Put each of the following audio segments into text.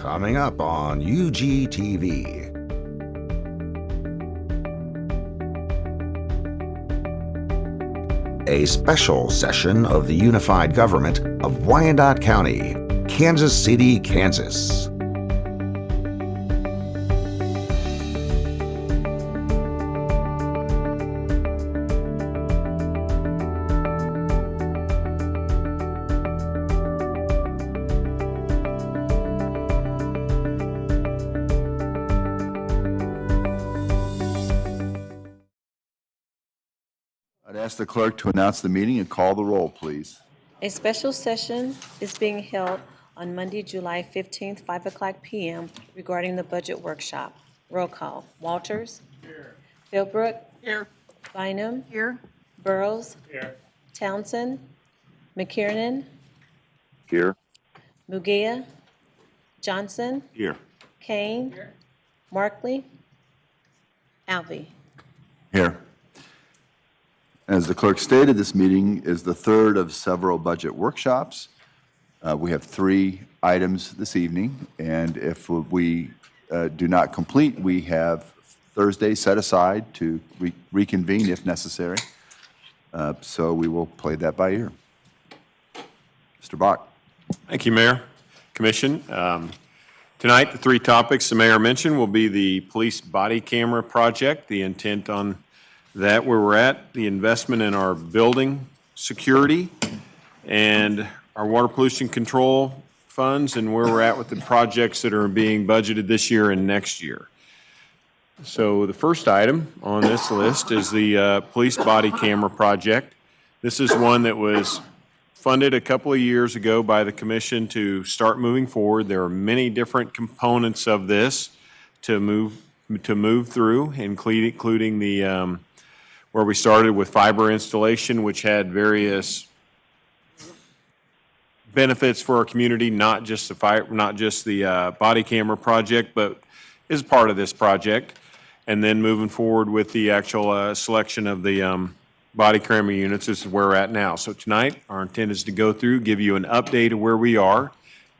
coming up on UGTV. A special session of the Unified Government of Wyandotte County, Kansas City, Kansas. I'd ask the clerk to announce the meeting and call the roll, please. A special session is being held on Monday, July 15th, 5 o'clock p.m. regarding the budget workshop. Roll call. Walters? Here. Philbrook? Here. Bynum? Here. Burrows? Here. Townsend? McKiernan? Here. Mugia? Johnson? Here. Kane? Here. Markley? Alvey? Here. As the clerk stated, this meeting is the third of several budget workshops. We have 3 items this evening, and if we do not complete, we have Thursday set aside to reconvene if necessary. So we will play that by ear. Mr. Bach. Thank you, Mayor, Commission. Tonight, the 3 topics the Mayor mentioned will be the police body camera project, the intent on that where we're at, the investment in our building security, and our water pollution control funds, and where we're at with the projects that are being budgeted this year and next year. So the first item on this list is the police body camera project. This is one that was funded a couple of years ago by the commission to start moving forward. There are many different components of this to move through, including the where we started with fiber installation, which had various benefits for our community, not just the body camera project, but is part of this project. And then moving forward with the actual selection of the body camera units. This is where we're at now. So tonight, our intent is to go through, give you an update of where we are,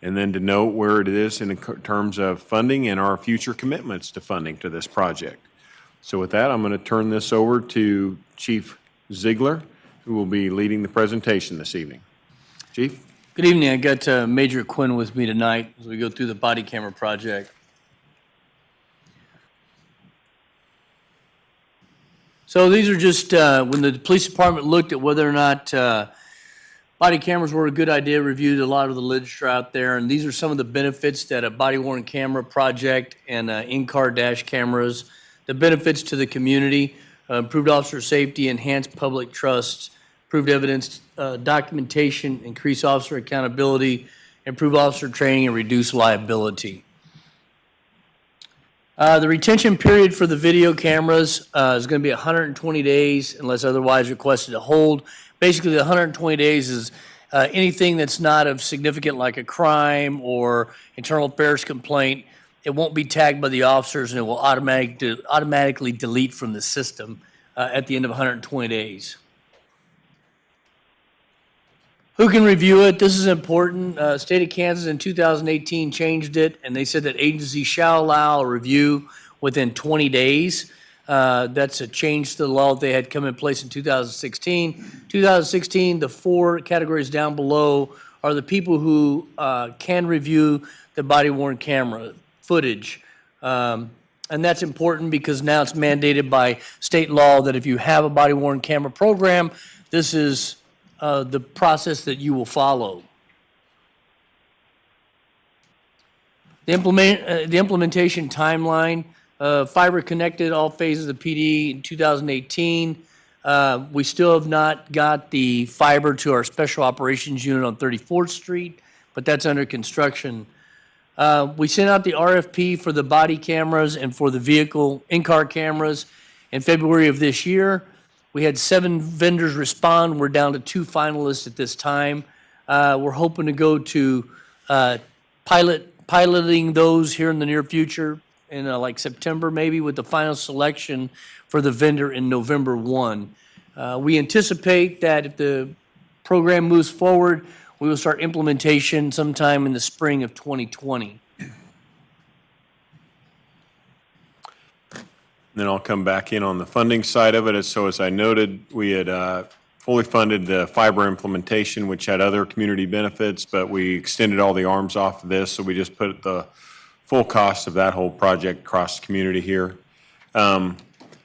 and then to note where it is in terms of funding and our future commitments to funding to this project. So with that, I'm going to turn this over to Chief Ziegler, who will be leading the presentation this evening. Chief? Good evening. I got Major Quinn with me tonight as we go through the body camera project. So these are just when the police department looked at whether or not body cameras were a good idea, reviewed a lot of the literature out there, and these are some of the benefits that a body-worn camera project and in-car dash cameras, the benefits to the community, improved officer safety, enhanced public trust, improved evidence documentation, increased officer accountability, improved officer training, and reduce liability. The retention period for the video cameras is going to be 120 days unless otherwise requested to hold. Basically, the 120 days is anything that's not of significant, like a crime or internal affairs complaint. It won't be tagged by the officers, and it will automatically delete from the system at the end of 120 days. Who can review it? This is important. State of Kansas in 2018 changed it, and they said that agencies shall allow a review within 20 days. That's a change to the law they had come in place in 2016. 2016, the 4 categories down below are the people who can review the body-worn camera footage. And that's important because now it's mandated by state law that if you have a body-worn camera program, this is the process that you will follow. The implementation timeline, fiber connected all phases of PD in 2018. We still have not got the fiber to our special operations unit on 34th Street, but that's under construction. We sent out the RFP for the body cameras and for the vehicle in-car cameras in February of this year. We had 7 vendors respond. We're down to 2 finalists at this time. We're hoping to go to piloting those here in the near future in like September maybe, with the final selection for the vendor in November 1. We anticipate that if the program moves forward, we will start implementation sometime in the spring of 2020. then I'll come back in on the funding side of it. So as I noted, we had fully funded the fiber implementation, which had other community benefits, but we extended all the arms off of this, so we just put the full cost of that whole project across the community here.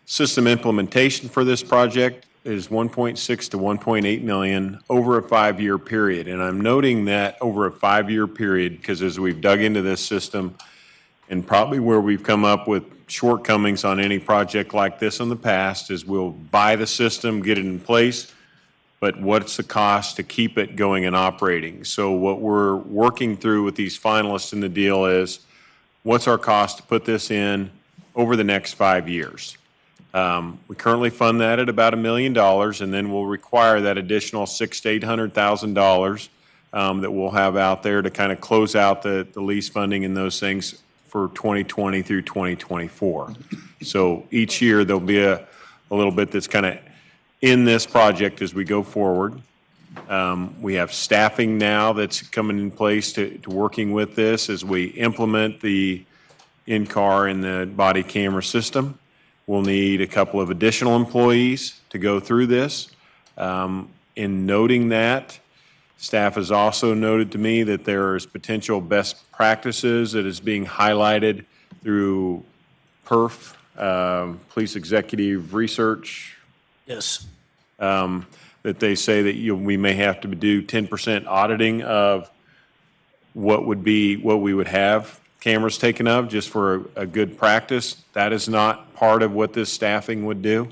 System implementation for this project is 1.6 to 1.8 million over a 5-year period. And I'm noting that over a 5-year period because as we've dug into this system and probably where we've come up with shortcomings on any project like this in the past is we'll buy the system, get it in place, but what's the cost to keep it going and operating? So what we're working through with these finalists in the deal is what's our cost to put this in over the next 5 years? We currently fund that at about $1 million, and then we'll require that additional $600,000 to $800,000 that we'll have out there to kind of close out the lease funding and those things for 2020 through 2024. So each year there'll be a little bit that's kind of in this project as we go forward. We have staffing now that's coming in place to working with this as we implement the in-car and the body camera system. We'll need a couple of additional employees to go through this. In noting that, staff has also noted to me that there is potential best practices that is being highlighted through PERF, Police Executive Research, Yes. that they say that we may have to do 10% auditing of what we would have cameras taken of just for a good practice. That is not part of what this staffing would do.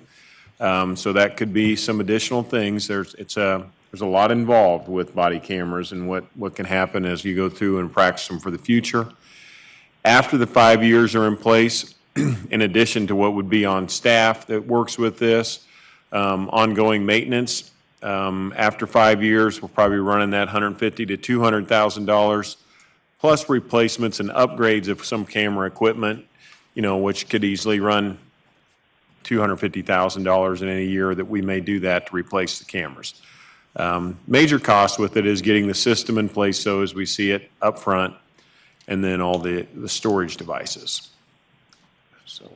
So that could be some additional things. There's a lot involved with body cameras and what can happen as you go through and practice them for the future. After the 5 years are in place, in addition to what would be on staff that works with this, ongoing maintenance, after 5 years, we're probably running that $150,000 to $200,000 plus replacements and upgrades of some camera equipment, which could easily run $250,000 in a year that we may do that to replace the cameras. Major cost with it is getting the system in place so as we see it up front and then all the storage devices. So.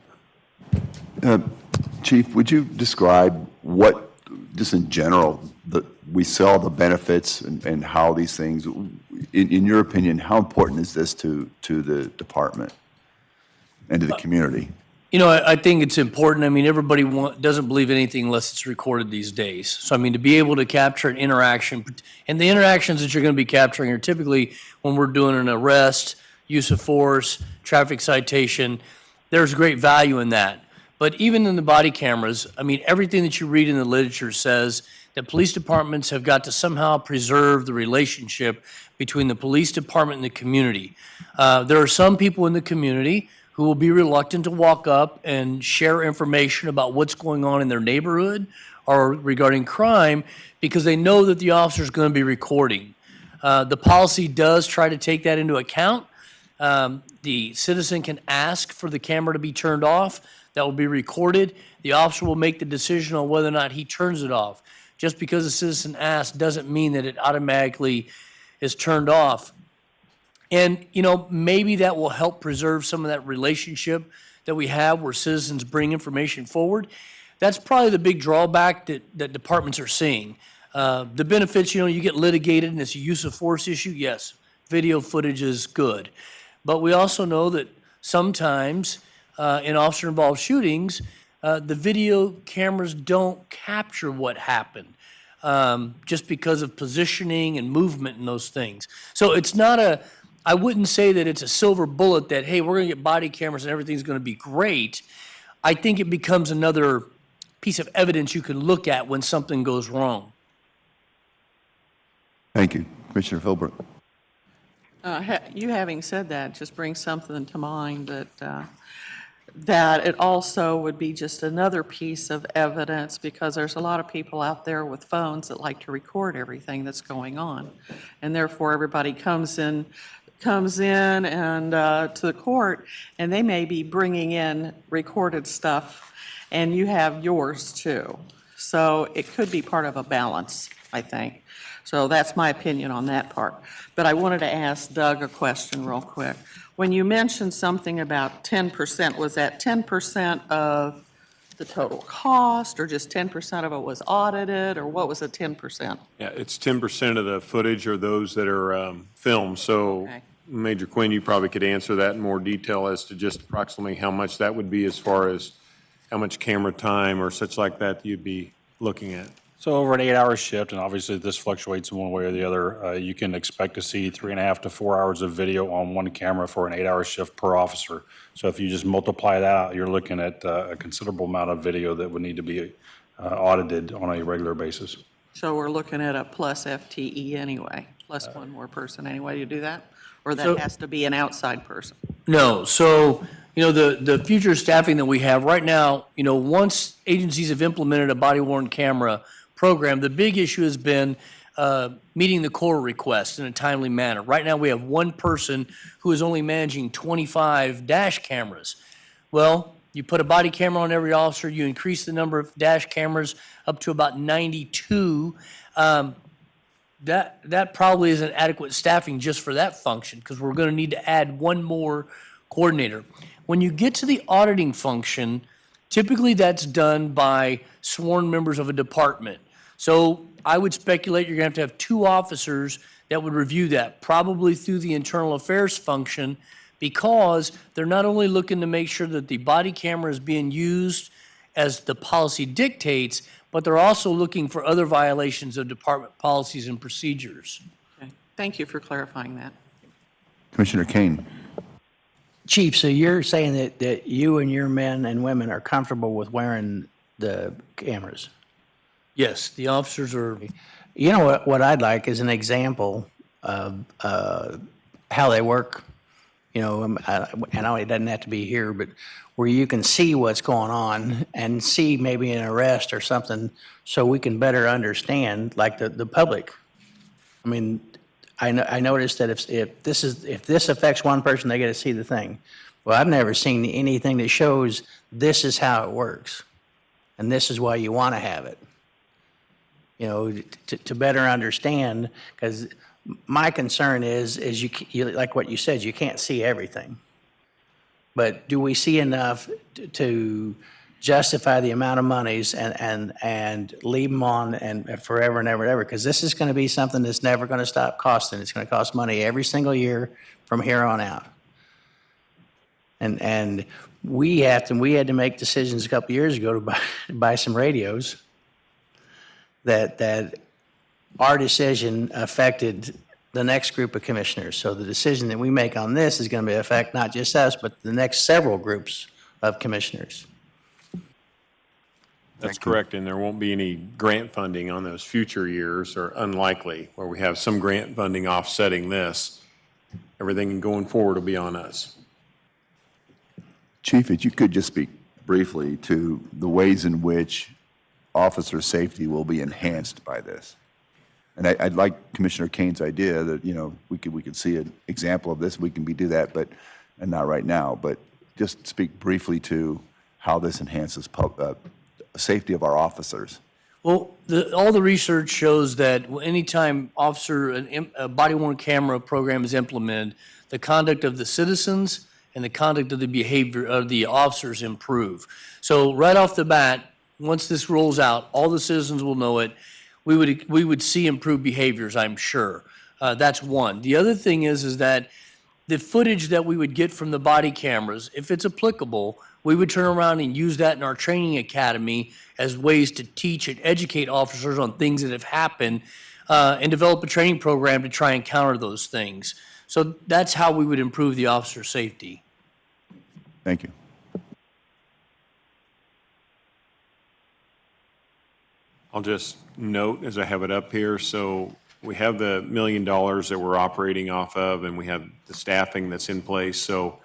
Chief, would you describe what, just in general, we saw the benefits and how these things, in your opinion, how important is this to the department and to the community? I think it's important. I mean, everybody doesn't believe anything unless it's recorded these days. So, I mean, to be able to capture an interaction, and the interactions that you're going to be capturing are typically when we're doing an arrest, use of force, traffic citation, there's great value in that. But even in the body cameras, I mean, everything that you read in the literature says that police departments have got to somehow preserve the relationship between the police department and the community. There are some people in the community who will be reluctant to walk up and share information about what's going on in their neighborhood or regarding crime because they know that the officer is going to be recording. The policy does try to take that into account. The citizen can ask for the camera to be turned off. That will be recorded. The officer will make the decision on whether or not he turns it off. Just because a citizen asks doesn't mean that it automatically is turned off. And, maybe that will help preserve some of that relationship that we have where citizens bring information forward. That's probably the big drawback that departments are seeing. The benefits, you get litigated and it's a use of force issue. Yes, video footage is good. But we also know that sometimes in officer-involved shootings, the video cameras don't capture what happened just because of positioning and movement and those things. So it's not I wouldn't say that it's a silver bullet that, hey, we're going to get body cameras and everything's going to be great. I think it becomes another piece of evidence you can look at when something goes wrong. Thank you. Commissioner Philbrook. You having said that just brings something to mind that it also would be just another piece of evidence because there's a lot of people out there with phones that like to record everything that's going on. And therefore, everybody comes in and to the court, and they may be bringing in recorded stuff, and you have yours too. So it could be part of a balance, I think. So that's my opinion on that part. But I wanted to ask Doug a question real quick. When you mentioned something about 10%, was that 10% of the total cost, or just 10% of it was audited, or what was the 10%? Yeah, it's 10% of the footage or those that are filmed. So Okay. Major Quinn, you probably could answer that in more detail as to just approximately how much that would be as far as how much camera time or such like that you'd be looking at. So over an 8-hour shift, and obviously this fluctuates in one way or the other, you can expect to see 3.5 to 4 hours of video on one camera for an 8-hour shift per officer. So if you just multiply that out, you're looking at a considerable amount of video that would need to be audited on a regular basis. So we're looking at a plus FTE anyway, plus one more person anyway to do that? Or So- that has to be an outside person? No, so, the future staffing that we have right now, once agencies have implemented a body worn camera program, the big issue has been meeting the core request in a timely manner. Right now, we have one person who is only managing 25 dash cameras. Well, you put a body camera on every officer, you increase the number of dash cameras up to about 92. That probably isn't adequate staffing just for that function, because we're going to need to add one more coordinator. When you get to the auditing function, typically that's done by sworn members of a department. So I would speculate you're going to have 2 officers that would review that, probably through the internal affairs function, because they're not only looking to make sure that the body camera is being used as the policy dictates, but they're also looking for other violations of department policies and procedures. Okay. Thank you for clarifying that. Commissioner Kane. Chief, so you're saying that you and your men and women are comfortable with wearing the cameras? Yes, the officers are. You know what I'd like is an example of how they work. And it doesn't have to be here, but where you can see what's going on and see maybe an arrest or something, so we can better understand, like the public. I mean, I noticed that if this affects one person, they get to see the thing. Well, I've never seen anything that shows this is how it works, and this is why you want to have it. To better understand, because my concern is you like what you said, you can't see everything. But do we see enough to justify the amount of monies and leave them on and forever and ever and ever? Because this is going to be something that's never going to stop costing. It's going to cost money every single year from here on out. And we had to make decisions a couple years ago to buy some radios. That our decision affected the next group of commissioners. So the decision that we make on this is going to affect not just us, but the next several groups of commissioners. That's correct, and there won't be any grant funding on those future years, or unlikely, where we have some grant funding offsetting this. Everything going forward will be on us. Chief, if you could just speak briefly to the ways in which officer safety will be enhanced by this. And I'd like Commissioner Kane's idea that, we could see an example of this, we can do that, and not right now, but just speak briefly to how this enhances safety of our officers. Well, all the research shows that anytime a body-worn camera program is implemented, the conduct of the citizens and the conduct of the behavior of the officers improve. So right off the bat, once this rolls out, all the citizens will know it. We would see improved behaviors, I'm sure. That's one. The other thing is that the footage that we would get from the body cameras, if it's applicable, we would turn around and use that in our training academy as ways to teach and educate officers on things that have happened, and develop a training program to try and counter those things. So that's how we would improve the officer safety. Thank you. I'll just note as I have it up here, so we have the $1 million that we're operating off of, and we have the staffing that's in place. So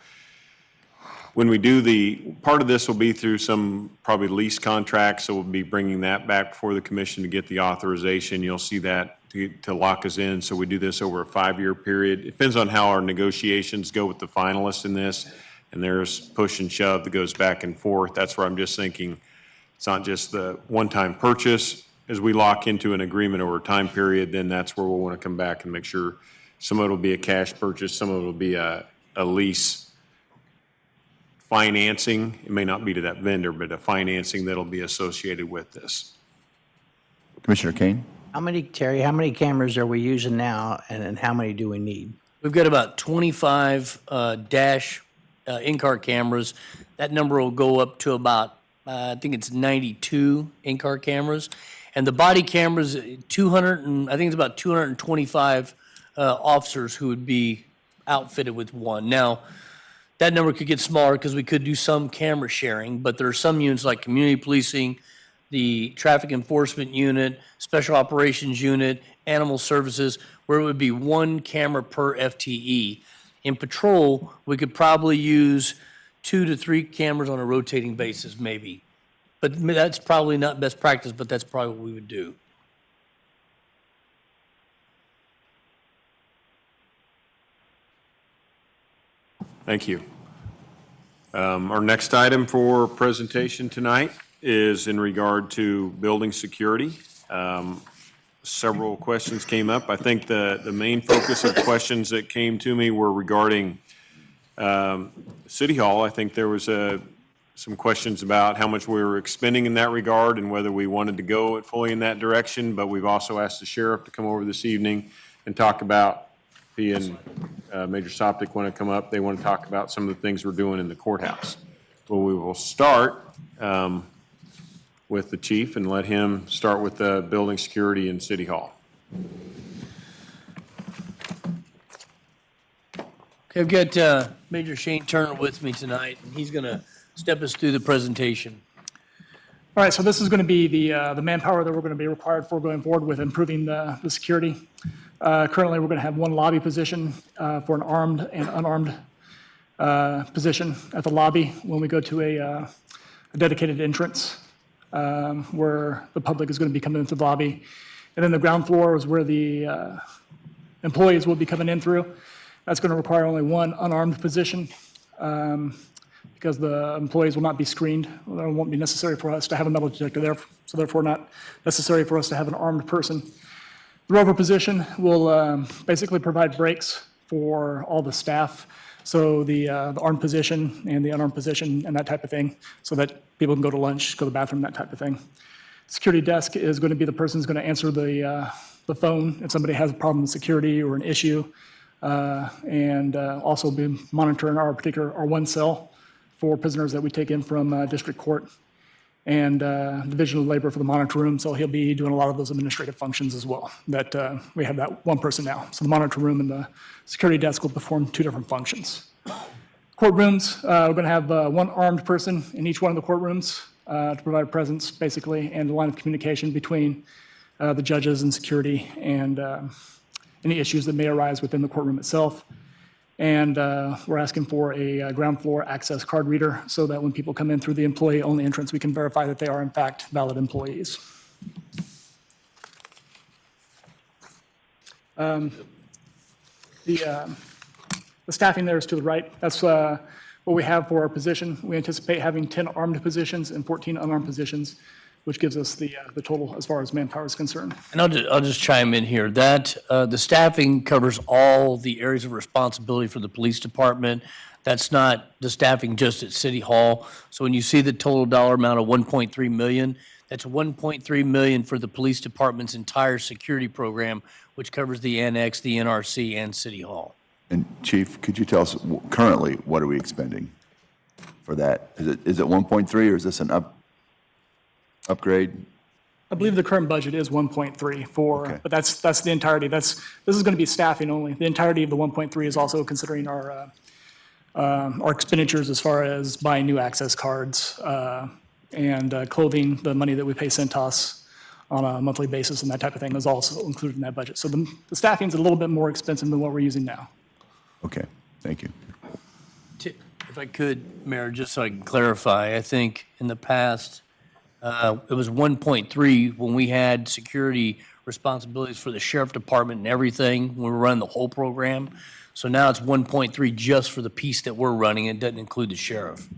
when we do part of this will be through some probably lease contracts, so we'll be bringing that back before the commission to get the authorization. You'll see that to lock us in. So we do this over a 5-year period. It depends on how our negotiations go with the finalists in this, and there's push and shove that goes back and forth. That's where I'm just thinking, it's not just the one-time purchase, as we lock into an agreement over a time period, then that's where we'll want to come back and make sure some of it will be a cash purchase, some of it will be a lease financing. It may not be to that vendor, but a financing that'll be associated with this. Commissioner Kane? Terry, how many cameras are we using now, and how many do we need? We've got about 25 dash in-car cameras. That number will go up to about, I think it's 92 in-car cameras. And the body cameras, 200 and, I think it's about 225 officers who would be outfitted with one. Now, that number could get smaller because we could do some camera sharing, but there are some units like community policing, the traffic enforcement unit, special operations unit, animal services, where it would be one camera per FTE. In patrol, we could probably use 2 to 3 cameras on a rotating basis, maybe. But that's probably not best practice, but that's probably what we would do. Thank you. Our next item for presentation tonight is in regard to building security. Several questions came up. I think the main focus of questions that came to me were regarding City Hall. I think there was some questions about how much we were expending in that regard and whether we wanted to go fully in that direction, but we've also asked the sheriff to come over this evening and talk about, he and Major Soptic want to come up. They want to talk about some of the things we're doing in the courthouse. Well, we will start with the chief and let him start with the building security in City Hall. Okay, I've got Major Shane Turner with me tonight, and he's going to step us through the presentation. All right, so this is going to be the manpower that we're going to be required for going forward with improving the security. Currently, we're going to have one lobby position for an armed and unarmed position at the lobby when we go to a dedicated entrance where the public is going to be coming into the lobby. And then the ground floor is where the employees will be coming in through. That's going to require only one unarmed position because the employees will not be screened. It won't be necessary for us to have a metal detector there, so therefore not necessary for us to have an armed person. The rover position will basically provide breaks for all the staff, so the armed position and the unarmed position and that type of thing, so that people can go to lunch, go to the bathroom, that type of thing. Security desk is going to be the person who's going to answer the phone if somebody has a problem with security or an issue, and also be monitoring our one cell for prisoners that we take in from district court, and division of labor for the monitor room. So he'll be doing a lot of those administrative functions as well. That we have that one person now. So the monitor room and the security desk will perform 2 different functions. Courtrooms, we're going to have one armed person in each one of the courtrooms to provide a presence, basically, and a line of communication between the judges and security and any issues that may arise within the courtroom itself. And we're asking for a ground floor access card reader so that when people come in through the employee-only entrance, we can verify that they are in fact valid employees. The staffing there is to the right. That's what we have for our position. We anticipate having 10 armed positions and 14 unarmed positions, which gives us the total as far as manpower is concerned. And I'll just chime in here. That the staffing covers all the areas of responsibility for the police department. That's not the staffing just at City Hall. So when you see the total dollar amount of $1.3 million, that's $1.3 million for the police department's entire security program, which covers the annex, the NRC, and City Hall. And Chief, could you tell us currently what are we expending for that? Is it 1.3 or is this an upgrade? I believe the current budget is 1.3 for, Okay. but that's the entirety. This is going to be staffing only. The entirety of the 1.3 is also considering our expenditures as far as buying new access cards and clothing. The money that we pay Centos on a monthly basis and that type of thing is also included in that budget. So the staffing is a little bit more expensive than what we're using now. Okay, thank you. If I could, Mayor, just so I can clarify, I think in the past, it was 1.3 when we had security responsibilities for the sheriff department and everything, when we were running the whole program. So now it's 1.3 just for the piece that we're running. It doesn't include the sheriff.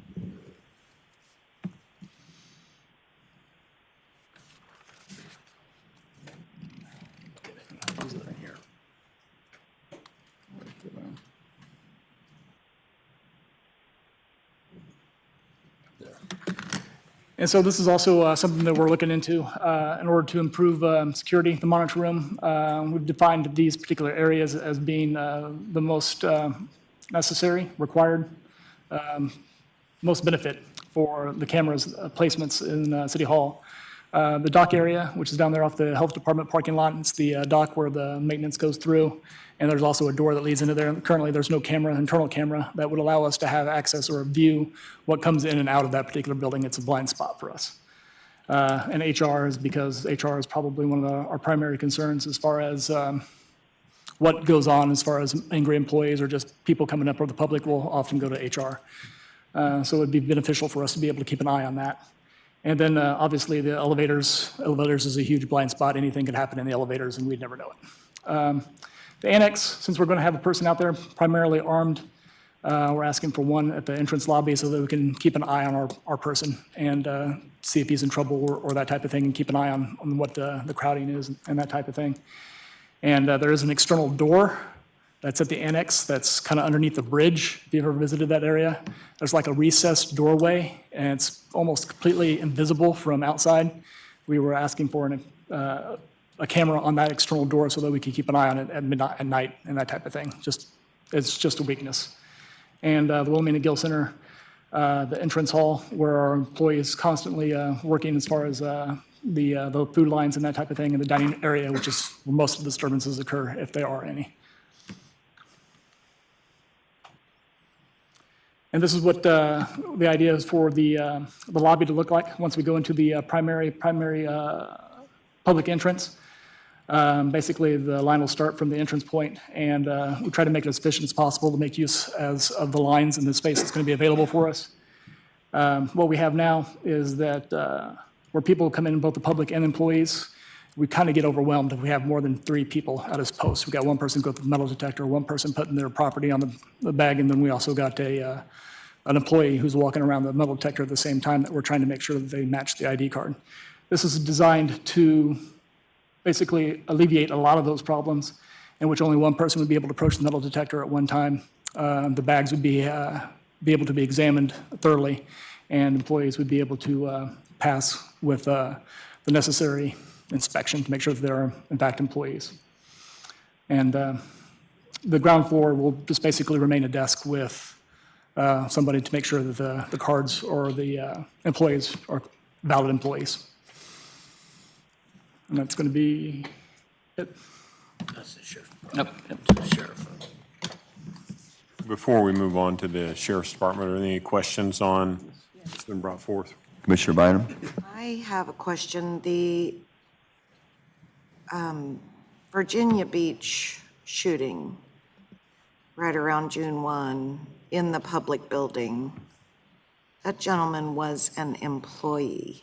And so this is also something that we're looking into in order to improve security, the monitor room. We've defined these particular areas as being the most necessary, required, most benefit for the cameras placements in City Hall. The dock area, which is down there off the Health Department parking lot, it's the dock where the maintenance goes through, and there's also a door that leads into there. Currently, there's no camera, internal camera, that would allow us to have access or view what comes in and out of that particular building. It's a blind spot for us. And HR is because HR is probably one of our primary concerns as far as what goes on as far as angry employees or just people coming up, or the public will often go to HR. So it would be beneficial for us to be able to keep an eye on that. And then obviously the elevators is a huge blind spot. Anything could happen in the elevators and we'd never know it. The annex, since we're going to have a person out there primarily armed, we're asking for one at the entrance lobby so that we can keep an eye on our person and see if he's in trouble or that type of thing, and keep an eye on what the crowding is and that type of thing. And there is an external door that's at the annex that's kind of underneath the bridge. If you've ever visited that area, there's like a recessed doorway, and it's almost completely invisible from outside. We were asking for a camera on that external door so that we could keep an eye on it at midnight, at night, and that type of thing. It's just a weakness. And the Wilhelmina Gill Center, the entrance hall, where our employees constantly working as far as the food lines and that type of thing, and the dining area, which is where most of the disturbances occur, if there are any. And this is what the idea is for the lobby to look like once we go into the primary public entrance. Basically, the line will start from the entrance point, and we try to make it as efficient as possible to make use of the lines and the space that's going to be available for us. What we have now is that where people come in, both the public and employees, we kind of get overwhelmed if we have more than 3 people at his post. We got one person go through the metal detector, one person putting their property on the bag, and then we also got an employee who's walking around the metal detector at the same time that we're trying to make sure that they match the ID card. This is designed to basically alleviate a lot of those problems, in which only one person would be able to approach the metal detector at one time. The bags would be able to be examined thoroughly, and employees would be able to pass with the necessary inspection to make sure that they are, in fact, employees. And the ground floor will just basically remain a desk with somebody to make sure that the cards or the employees are valid employees. And that's going to be it. That's the sheriff. Nope, that's the sheriff. Before we move on to the Sheriff's Department, are there any questions on what's been brought forth? Commissioner Bynum? I have a question. The Virginia Beach shooting right around June 1 in the public building, that gentleman was an employee.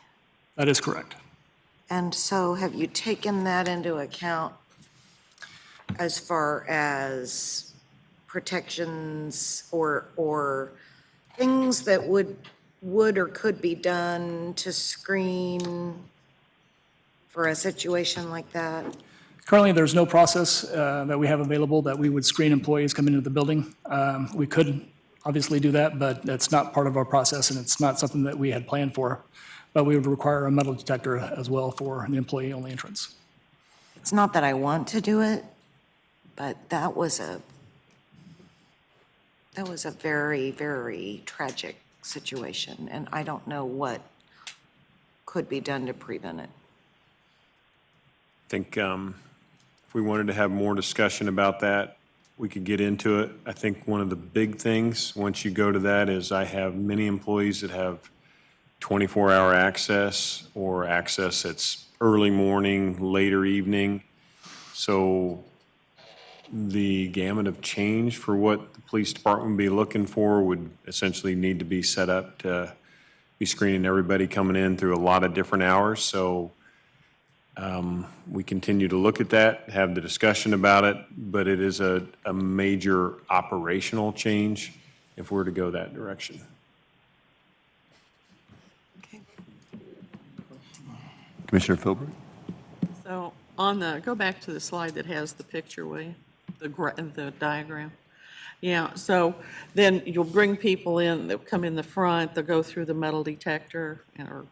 That is correct. And so have you taken that into account as far as protections or things that would or could be done to screen for a situation like that? Currently, there's no process that we have available that we would screen employees coming into the building. We could obviously do that, but that's not part of our process, and it's not something that we had planned for. But we would require a metal detector as well for the employee-only entrance. It's not that I want to do it, but that was a very, very tragic situation, and I don't know what could be done to prevent it. I think if we wanted to have more discussion about that, we could get into it. I think one of the big things, once you go to that, is I have many employees that have 24-hour access or access that's early morning, later evening. So the gamut of change for what the police department would be looking for would essentially need to be set up to be screening everybody coming in through a lot of different hours. So we continue to look at that, have the discussion about it, but it is a major operational change if we're to go that direction. Okay. Commissioner Philbrook? So go back to the slide that has the picture, will you? The diagram. Yeah, so then you'll bring people in, they'll come in the front, they'll go through the metal detector, or,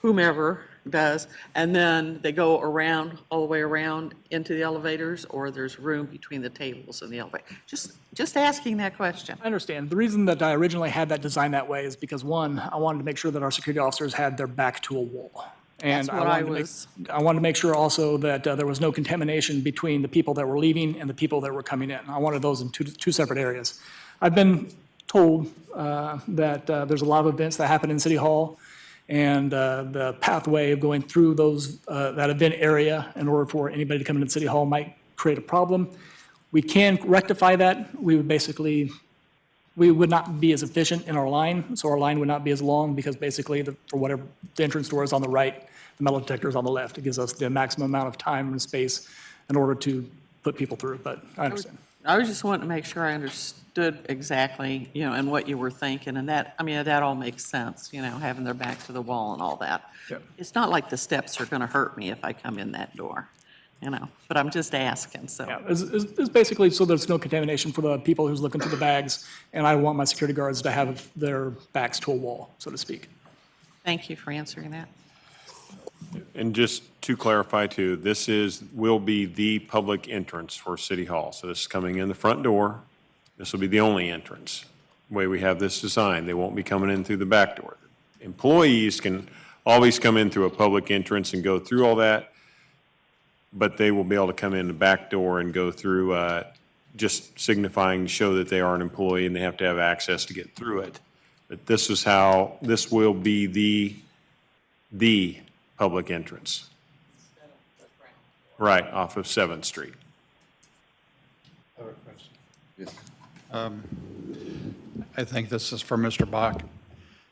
whomever does, and then they go around, all the way around into the elevators, or there's room between the tables and the elevator? Just asking that question. I understand. The reason that I originally had that designed that way is because, one, I wanted to make sure that our security officers had their back to a wall. And That's what I wanted to make sure also that there was no contamination between the people that were leaving and the people that were coming in. I wanted those in two separate areas. I've been told that there's a lot of events that happen in City Hall, and the pathway of going through that event area in order for anybody to come into City Hall might create a problem. We can rectify that. We would not be as efficient in our line, so our line would not be as long, because basically, for whatever, the entrance door is on the right, the metal detector is on the left. It gives us the maximum amount of time and space in order to put people through, but I understand. I was just wanting to make sure I understood exactly, and what you were thinking, and that all makes sense, having their back to the wall and all that. Yep. It's not like the steps are gonna hurt me if I come in that door, but I'm just asking, so. Yeah, it's basically so there's no contamination for the people who's looking through the bags, and I want my security guards to have their backs to a wall, so to speak. Thank you for answering that. And just to clarify too, this will be the public entrance for City Hall. So this is coming in the front door. This will be the only entrance, the way we have this designed. They won't be coming in through the back door. Employees can always come in through a public entrance and go through all that, but they will be able to come in the back door and go through, just signifying to show that they are an employee and they have to have access to get through it. But this will be the public entrance. Right, off of 7th Street. I think this is for Mr. Bach.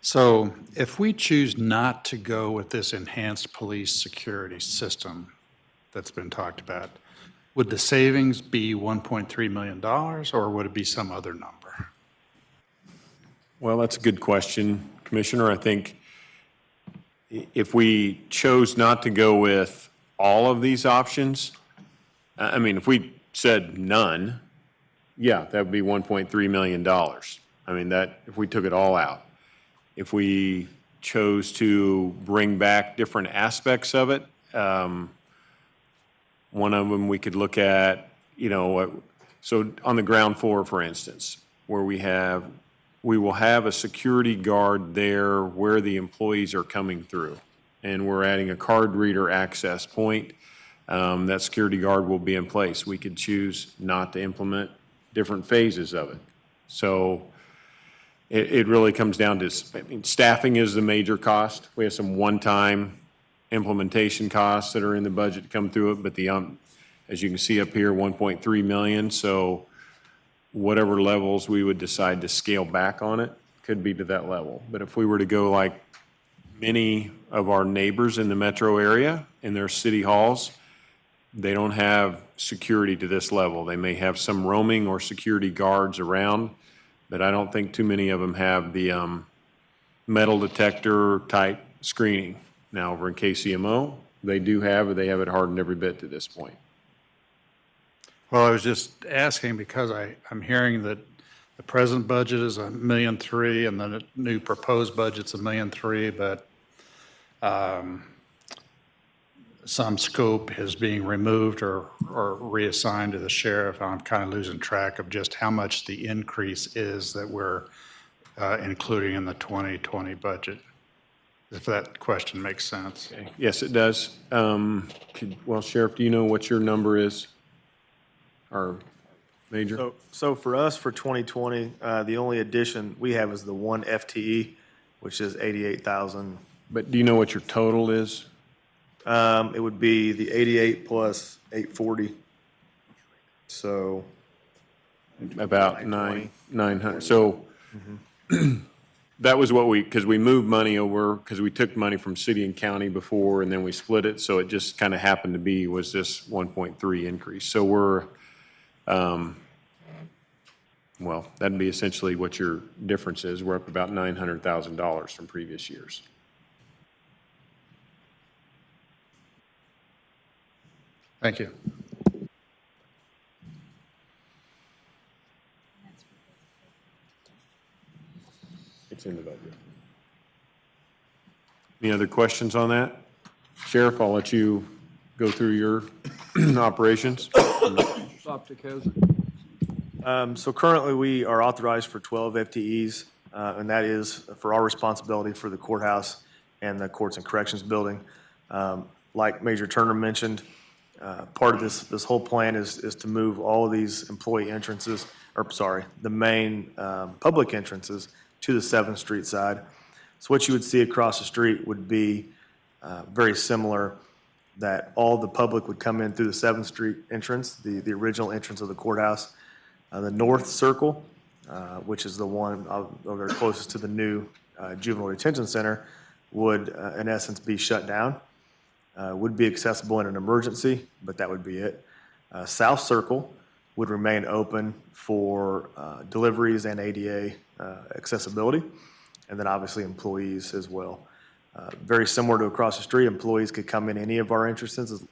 So if we choose not to go with this enhanced police security system that's been talked about, would the savings be $1.3 million, or would it be some other number? Well, that's a good question, Commissioner. I think if we chose not to go with all of these options, I mean, if we said none, yeah, that would be $1.3 million. I mean, if we took it all out. If we chose to bring back different aspects of it, one of them we could look at, so on the ground floor, for instance, where we will have a security guard there where the employees are coming through. And we're adding a card reader access point. That security guard will be in place. We could choose not to implement different phases of it. So it really comes down to, staffing is the major cost. We have some one-time implementation costs that are in the budget to come through it, but as you can see up here, 1.3 million. So whatever levels we would decide to scale back on it could be to that level. But if we were to go like many of our neighbors in the metro area in their city halls, they don't have security to this level. They may have some roaming or security guards around, but I don't think too many of them have the metal detector type screening. Now over in KCMO, they have it hardened every bit to this point. Well, I was just asking because I'm hearing that the present budget is $1.3 million and the new proposed budget's $1.3 million, but some scope is being removed or reassigned to the sheriff. I'm kind of losing track of just how much the increase is that we're including in the 2020 budget, if that question makes sense. Okay. Yes, it does. Well, Sheriff, do you know what your number is? Our major? So for us, for 2020, the only addition we have is the one FTE, which is 88,000. But do you know what your total is? It would be the 88 plus 840. So About 900. So Mm-hmm. that was because we moved money over, because we took money from city and county before, and then we split it. So it just kind of happened to be, was this 1.3 increase. So we're, well, that'd be essentially what your difference is. We're up about $900,000 from previous years. Thank you. It's in the budget. Any other questions on that? Sheriff, I'll let you go through your operations. Optic has it. So currently, we are authorized for 12 FTEs, and that is for our responsibility for the courthouse and the courts and corrections building. Like Major Turner mentioned, part of this whole plan is to move all of these employee entrances, or sorry, the main public entrances to the 7th Street side. So what you would see across the street would be very similar, that all the public would come in through the 7th Street entrance, the original entrance of the courthouse. The north circle, which is the one over closest to the new juvenile detention center, would in essence be shut down. Would be accessible in an emergency, but that would be it. South circle would remain open for deliveries and ADA accessibility, and then obviously employees as well. Very similar to across the street, employees could come in any of our entrances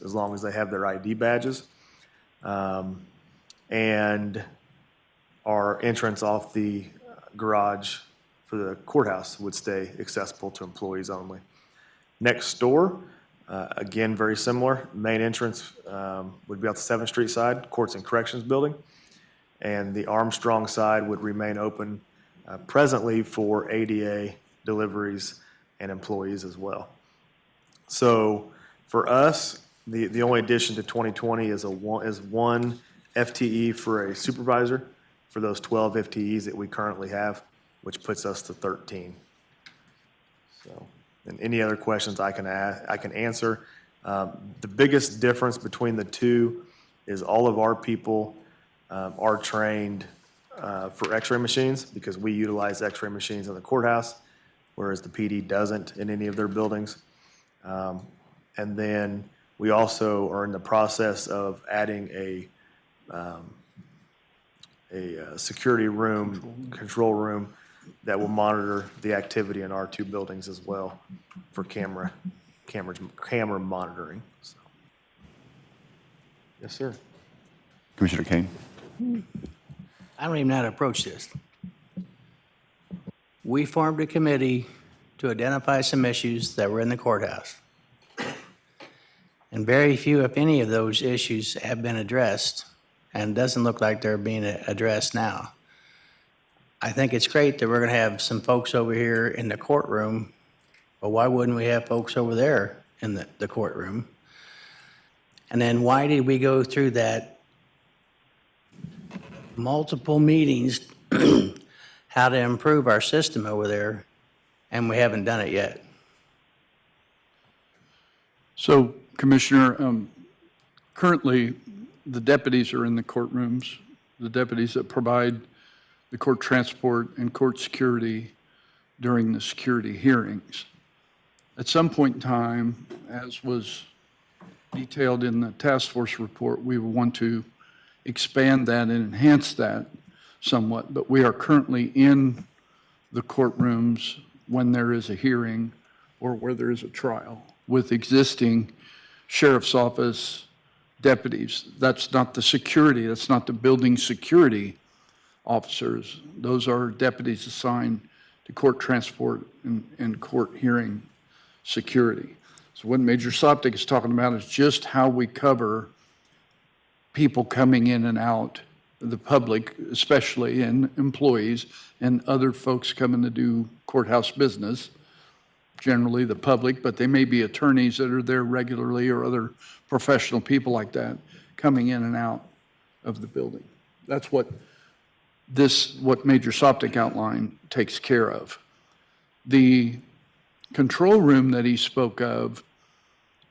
as long as they have their ID badges. And our entrance off the garage for the courthouse would stay accessible to employees only. Next door, again, very similar. Main entrance would be out the 7th Street side, Courts and Corrections Building. And the Armstrong side would remain open presently for ADA deliveries and employees as well. So for us, the only addition to 2020 is one FTE for a supervisor for those 12 FTEs that we currently have, which puts us to 13. So, and any other questions I can answer. The biggest difference between the two is all of our people are trained for x-ray machines, because we utilize x-ray machines in the courthouse, whereas the PD doesn't in any of their buildings. And then we also are in the process of adding a security room, control room, that will monitor the activity in our two buildings as well for camera monitoring. So. Yes, sir. Commissioner Kane? I don't even know how to approach this. We formed a committee to identify some issues that were in the courthouse. And very few, if any, of those issues have been addressed, and it doesn't look like they're being addressed now. I think it's great that we're going to have some folks over here in the courtroom, but why wouldn't we have folks over there in the courtroom? And then why did we go through that multiple meetings, how to improve our system over there, and we haven't done it yet? So, Commissioner, currently, the deputies are in the courtrooms, the deputies that provide the court transport and court security during the security hearings. At some point in time, as was detailed in the task force report, we would want to expand that and enhance that somewhat, but we are currently in the courtrooms when there is a hearing or where there is a trial with existing sheriff's office deputies. That's not the security, that's not the building security officers. Those are deputies assigned to court transport and court hearing security. So what Major Soptic is talking about is just how we cover people coming in and out, the public especially, and employees, and other folks coming to do courthouse business, generally the public, but they may be attorneys that are there regularly or other professional people like that coming in and out of the building. That's what Major Soptic outline takes care of. The control room that he spoke of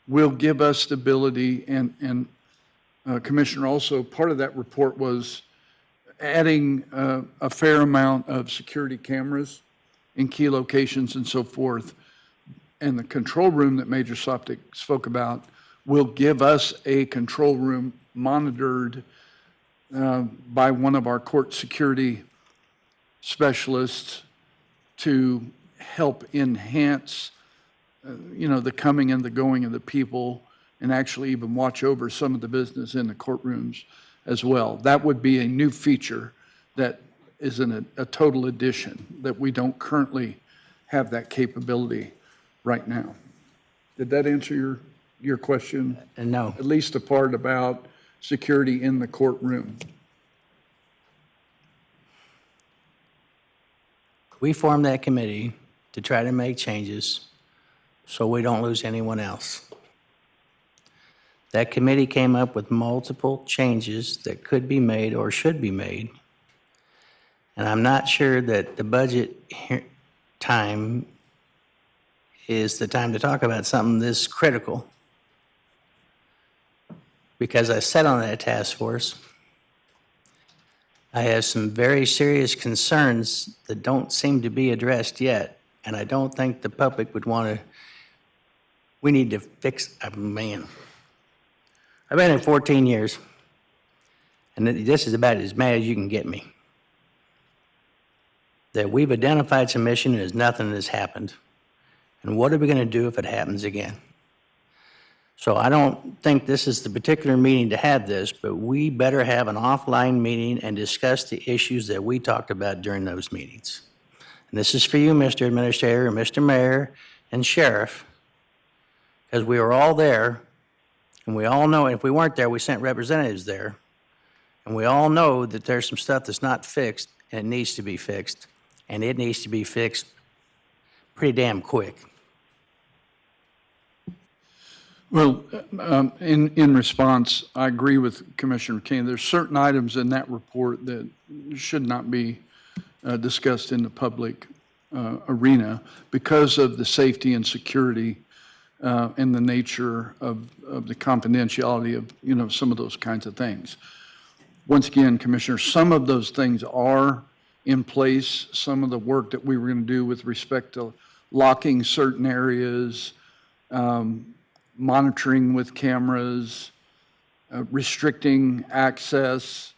will give us the ability, and Commissioner, also part of that report was adding a fair amount of security cameras in key locations and so forth. And the control room that Major Soptic spoke about will give us a control room monitored by one of our court security specialists to help enhance, the coming and the going of the people, and actually even watch over some of the business in the courtrooms as well. That would be a new feature that a total addition, that we don't currently have that capability right now. Did that answer your question? No. At least the part about security in the courtroom. We formed that committee to try to make changes so we don't lose anyone else. That committee came up with multiple changes that could be made or should be made. And I'm not sure that the budget time is the time to talk about something this critical. Because I sat on that task force, I have some very serious concerns that don't seem to be addressed yet. And I don't think the public would want to, we need to fix, man. I've been here 14 years, and this is about as mad as you can get me. That we've identified some issue and nothing has happened. And what are we going to do if it happens again? So I don't think this is the particular meeting to have this, but we better have an offline meeting and discuss the issues that we talked about during those meetings. And this is for you, Mr. Administrator, Mr. Mayor, and Sheriff, because we were all there, and we all know, if we weren't there, we sent representatives there, and we all know that there's some stuff that's not fixed, and it needs to be fixed, and it needs to be fixed pretty damn quick. Well, in response, I agree with Commissioner King. There's certain items in that report that should not be discussed in the public arena because of the safety and security and the nature of the confidentiality of, some of those kinds of things. Once again, Commissioner, some of those things are in place. Some of the work that we were going to do with respect to locking certain areas, monitoring with cameras, restricting access,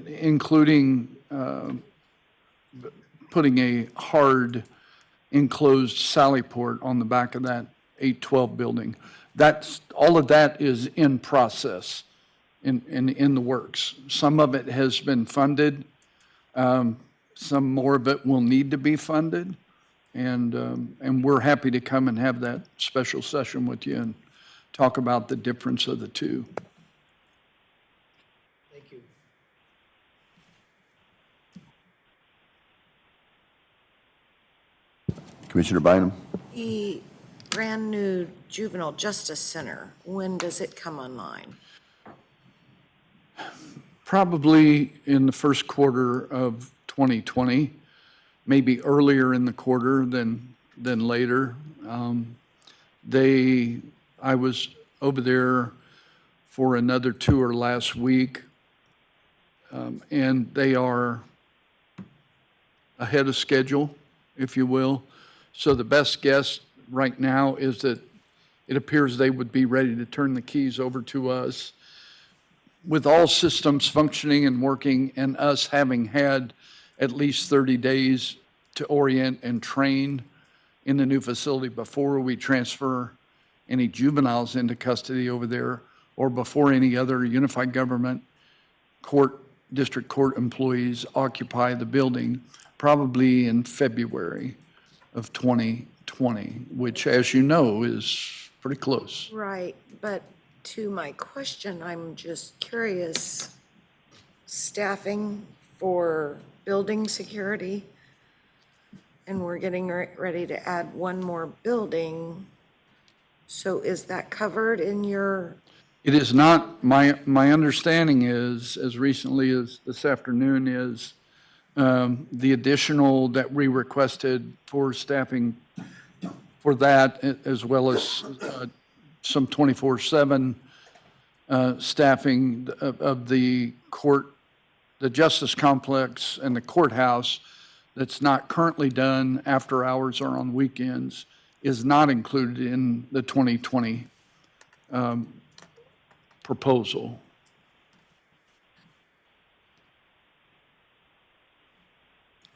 including putting a hard enclosed sally port on the back of that 812 building. All of that is in process, in the works. Some of it has been funded. Some more of it will need to be funded. And we're happy to come and have that special session with you and talk about the difference of the two. Thank you. Commissioner Bynum? The brand-new Juvenile Justice Center, when does it come online? Probably in the first quarter of 2020, maybe earlier in the quarter than later. I was over there for another tour last week, and they are ahead of schedule, if you will. So the best guess right now is that it appears they would be ready to turn the keys over to us with all systems functioning and working, and us having had at least 30 days to orient and train in the new facility before we transfer any juveniles into custody over there, or before any other unified government district court employees occupy the building, probably in February of 2020, which, as you know, is pretty close. Right, but to my question, I'm just curious, staffing for building security, and we're getting ready to add one more building, so is that covered in your? It is not. My understanding is, as recently as this afternoon, is the additional that we requested for staffing for that, as well as some 24/7 staffing of the court, the justice complex and the courthouse that's not currently done after hours or on weekends, is not included in the 2020 proposal.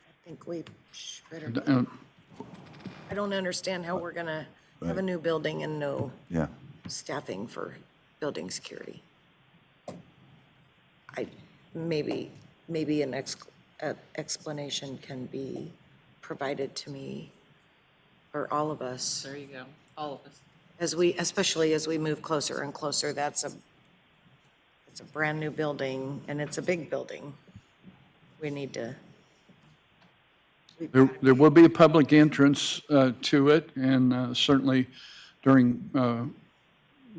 I think we better. I don't understand how we're gonna have a new building and no Yeah. staffing for building security. Maybe maybe an explanation can be provided to me, or all of us, There you go, all of us. especially as we move closer and closer. It's a brand-new building, and it's a big building. We need to, There will be a public entrance to it, and certainly during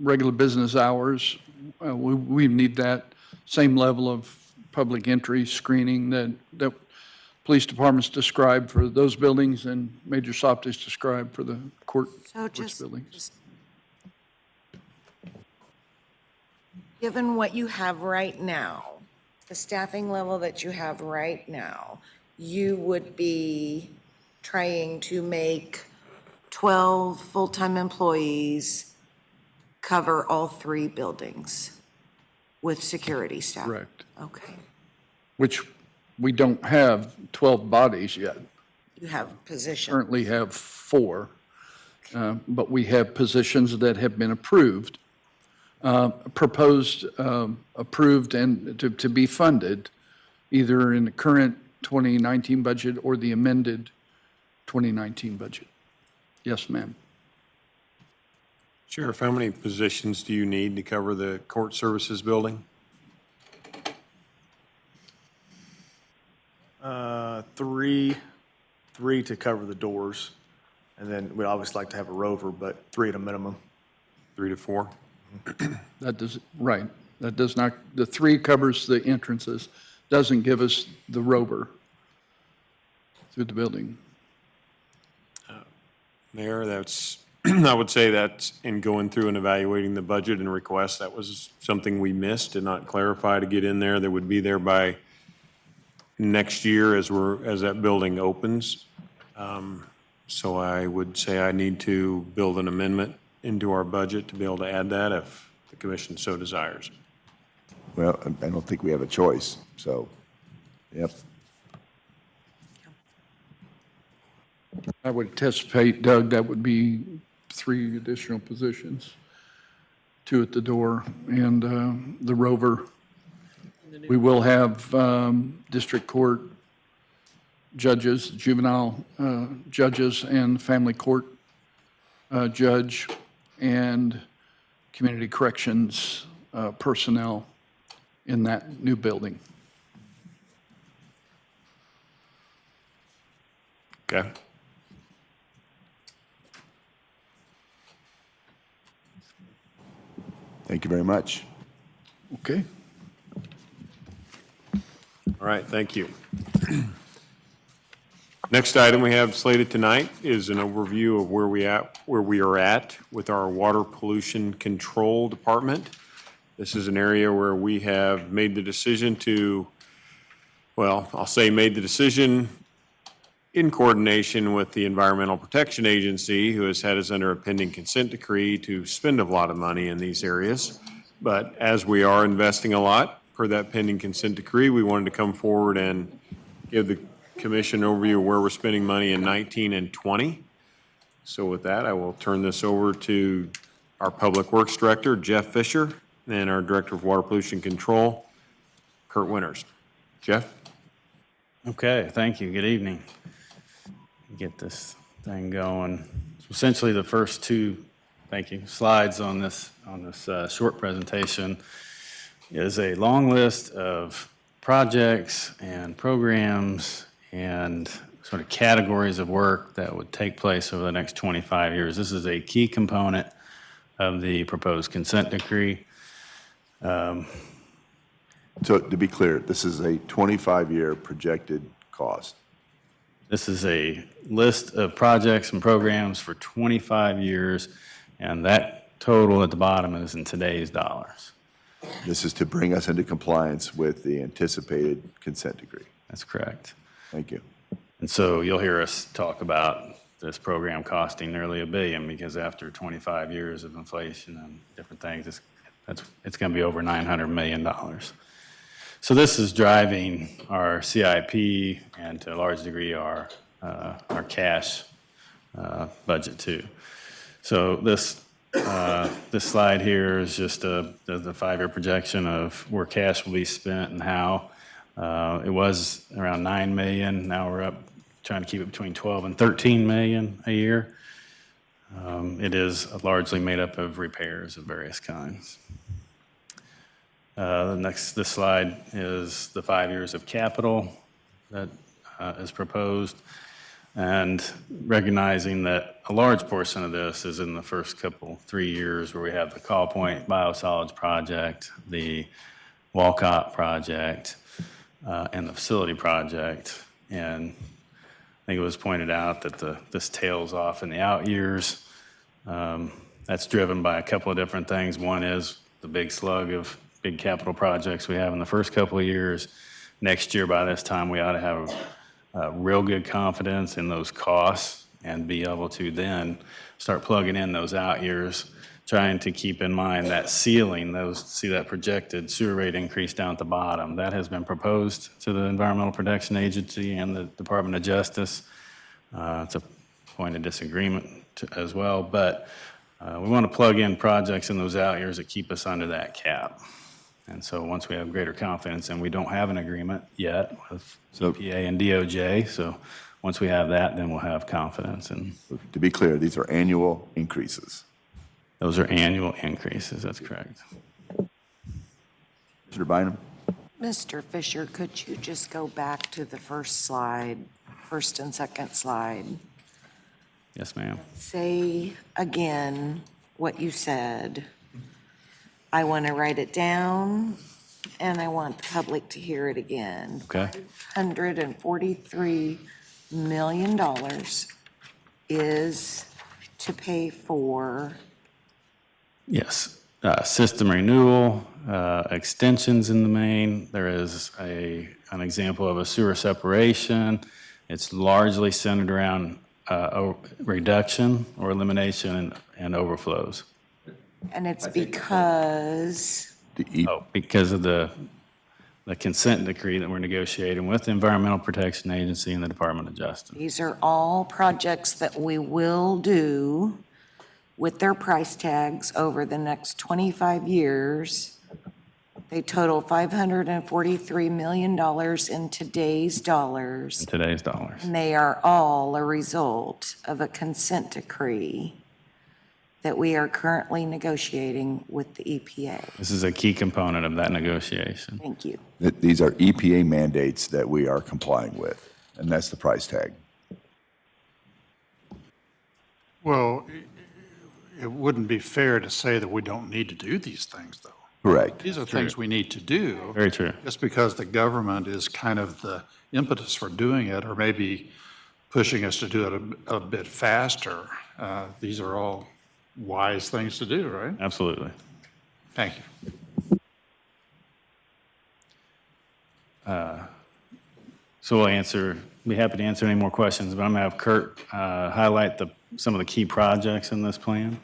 regular business hours, we need that same level of public entry screening that police departments described for those buildings and Major Soptis described for the courts buildings. given what you have right now, the staffing level that you have right now, you would be trying to make 12 full-time employees cover all 3 buildings with security staff? Correct. Okay. Which we don't have 12 bodies yet. You have positions. Currently have 4, but we have positions that have been approved, proposed, approved, and to be funded, either in the current 2019 budget or the amended 2019 budget. Yes, ma'am. Sheriff, how many positions do you need to cover the court services building? Three to cover the doors, and then we'd obviously like to have a rover, but 3 at a minimum. 3 to 4? That does, right. That does not, the 3 covers the entrances, doesn't give us the rover through the building. Mayor, that's, I would say that in going through and evaluating the budget and requests, that was something we missed, did not clarify to get in there. That would be there by next year as that building opens. So I would say I need to build an amendment into our budget to be able to add that if the commission so desires. Well, I don't think we have a choice, so, yep. I would anticipate, Doug, that would be 3 additional positions, 2 at the door and the rover. We will have district court judges, juvenile judges, and family court judge, and community corrections personnel in that new building. Okay. Thank you very much. Okay. All right, thank you. Next item we have slated tonight is an overview of where we are at with our water pollution control department. This is an area where we have made the decision to, well, I'll say made the decision in coordination with the Environmental Protection Agency, who has had us under a pending consent decree to spend a lot of money in these areas. But as we are investing a lot per that pending consent decree, we wanted to come forward and give the commission an overview of where we're spending money in 19 and 20. So with that, I will turn this over to our Public Works Director, Jeff Fisher, and our Director of Water Pollution Control, Kurt Winters. Jeff? Okay, thank you. Good evening. Get this thing going. So essentially, the first 2, thank you, slides on this short presentation is a long list of projects and programs and sort of categories of work that would take place over the next 25 years. This is a key component of the proposed consent decree. So to be clear, this is a 25-year projected cost. This is a list of projects and programs for 25 years, and that total at the bottom is in today's dollars. This is to bring us into compliance with the anticipated consent decree. That's correct. Thank you. And so you'll hear us talk about this program costing nearly $1 billion, because after 25 years of inflation and different things, it's going to be over $900 million. So this is driving our CIP and to a large degree our cash budget too. So this slide here is just the 5-year projection of where cash will be spent and how. It was around 9 million. Now we're up, trying to keep it between 12 and 13 million a year. It is largely made up of repairs of various kinds. This slide is the 5 years of capital that is proposed, and recognizing that a large portion of this is in the first 3 years where we have the Call Point Biosolids project, the Walcott project, and the facility project. And I think it was pointed out that this tails off in the out years. That's driven by a couple of different things. One is the big slug of big capital projects we have in the first couple of years. Next year, by this time, we ought to have real good confidence in those costs and be able to then start plugging in those out years, trying to keep in mind that ceiling, see that projected sewer rate increase down at the bottom. That has been proposed to the Environmental Protection Agency and the Department of Justice. It's a point of disagreement as well, but we want to plug in projects in those out years that keep us under that cap. And so once we have greater confidence, and we don't have an agreement yet with EPA and DOJ, so once we have that, then we'll have confidence. And To be clear, these are annual increases. those are annual increases, that's correct. Mr. Bynum? Mr. Fisher, could you just go back to the first and second slide? Yes, ma'am. Say again what you said. I want to write it down, and I want the public to hear it again. Okay. $143 million is to pay for, Yes, system renewal, extensions in the main. There is an example of a sewer separation. It's largely centered around reduction or elimination and overflows. and it's because, Because of the consent decree that we're negotiating with the Environmental Protection Agency and the Department of Justice. these are all projects that we will do with their price tags over the next 25 years. They total $543 million in today's dollars. And they are all a result of a consent decree that we are currently negotiating with the EPA. This is a key component of that negotiation. Thank you. These are EPA mandates that we are complying with, and that's the price tag. Well, it wouldn't be fair to say that we don't need to do these things, though. Correct. These are things we need to do. Very true. Just because the government is kind of the impetus for doing it, or maybe pushing us to do it a bit faster. These are all wise things to do, right? Absolutely. Thank you. So we'll be happy to answer any more questions, but I'm going to have Kurt highlight some of the key projects in this plan.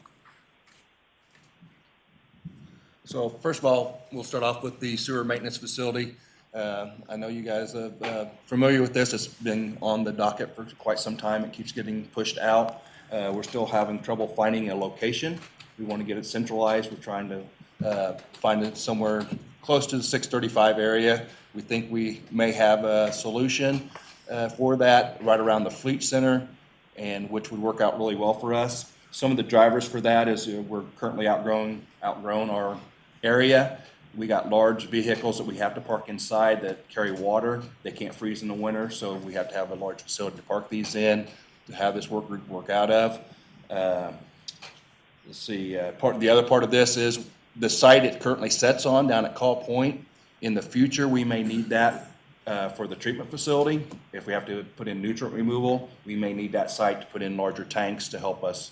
So first of all, we'll start off with the sewer maintenance facility. I know you guys are familiar with this. It's been on the docket for quite some time. It keeps getting pushed out. We're still having trouble finding a location. We want to get it centralized. We're trying to find it somewhere close to the 635 area. We think we may have a solution for that right around the Fleet Center, and which would work out really well for us. Some of the drivers for that is we're currently outgrown our area. We got large vehicles that we have to park inside that carry water. They can't freeze in the winter, so we have to have a large facility to park these in, to have this work out of. Let's see, the other part of this is the site it currently sits on down at Call Point. In the future, we may need that for the treatment facility. If we have to put in nutrient removal, we may need that site to put in larger tanks to help us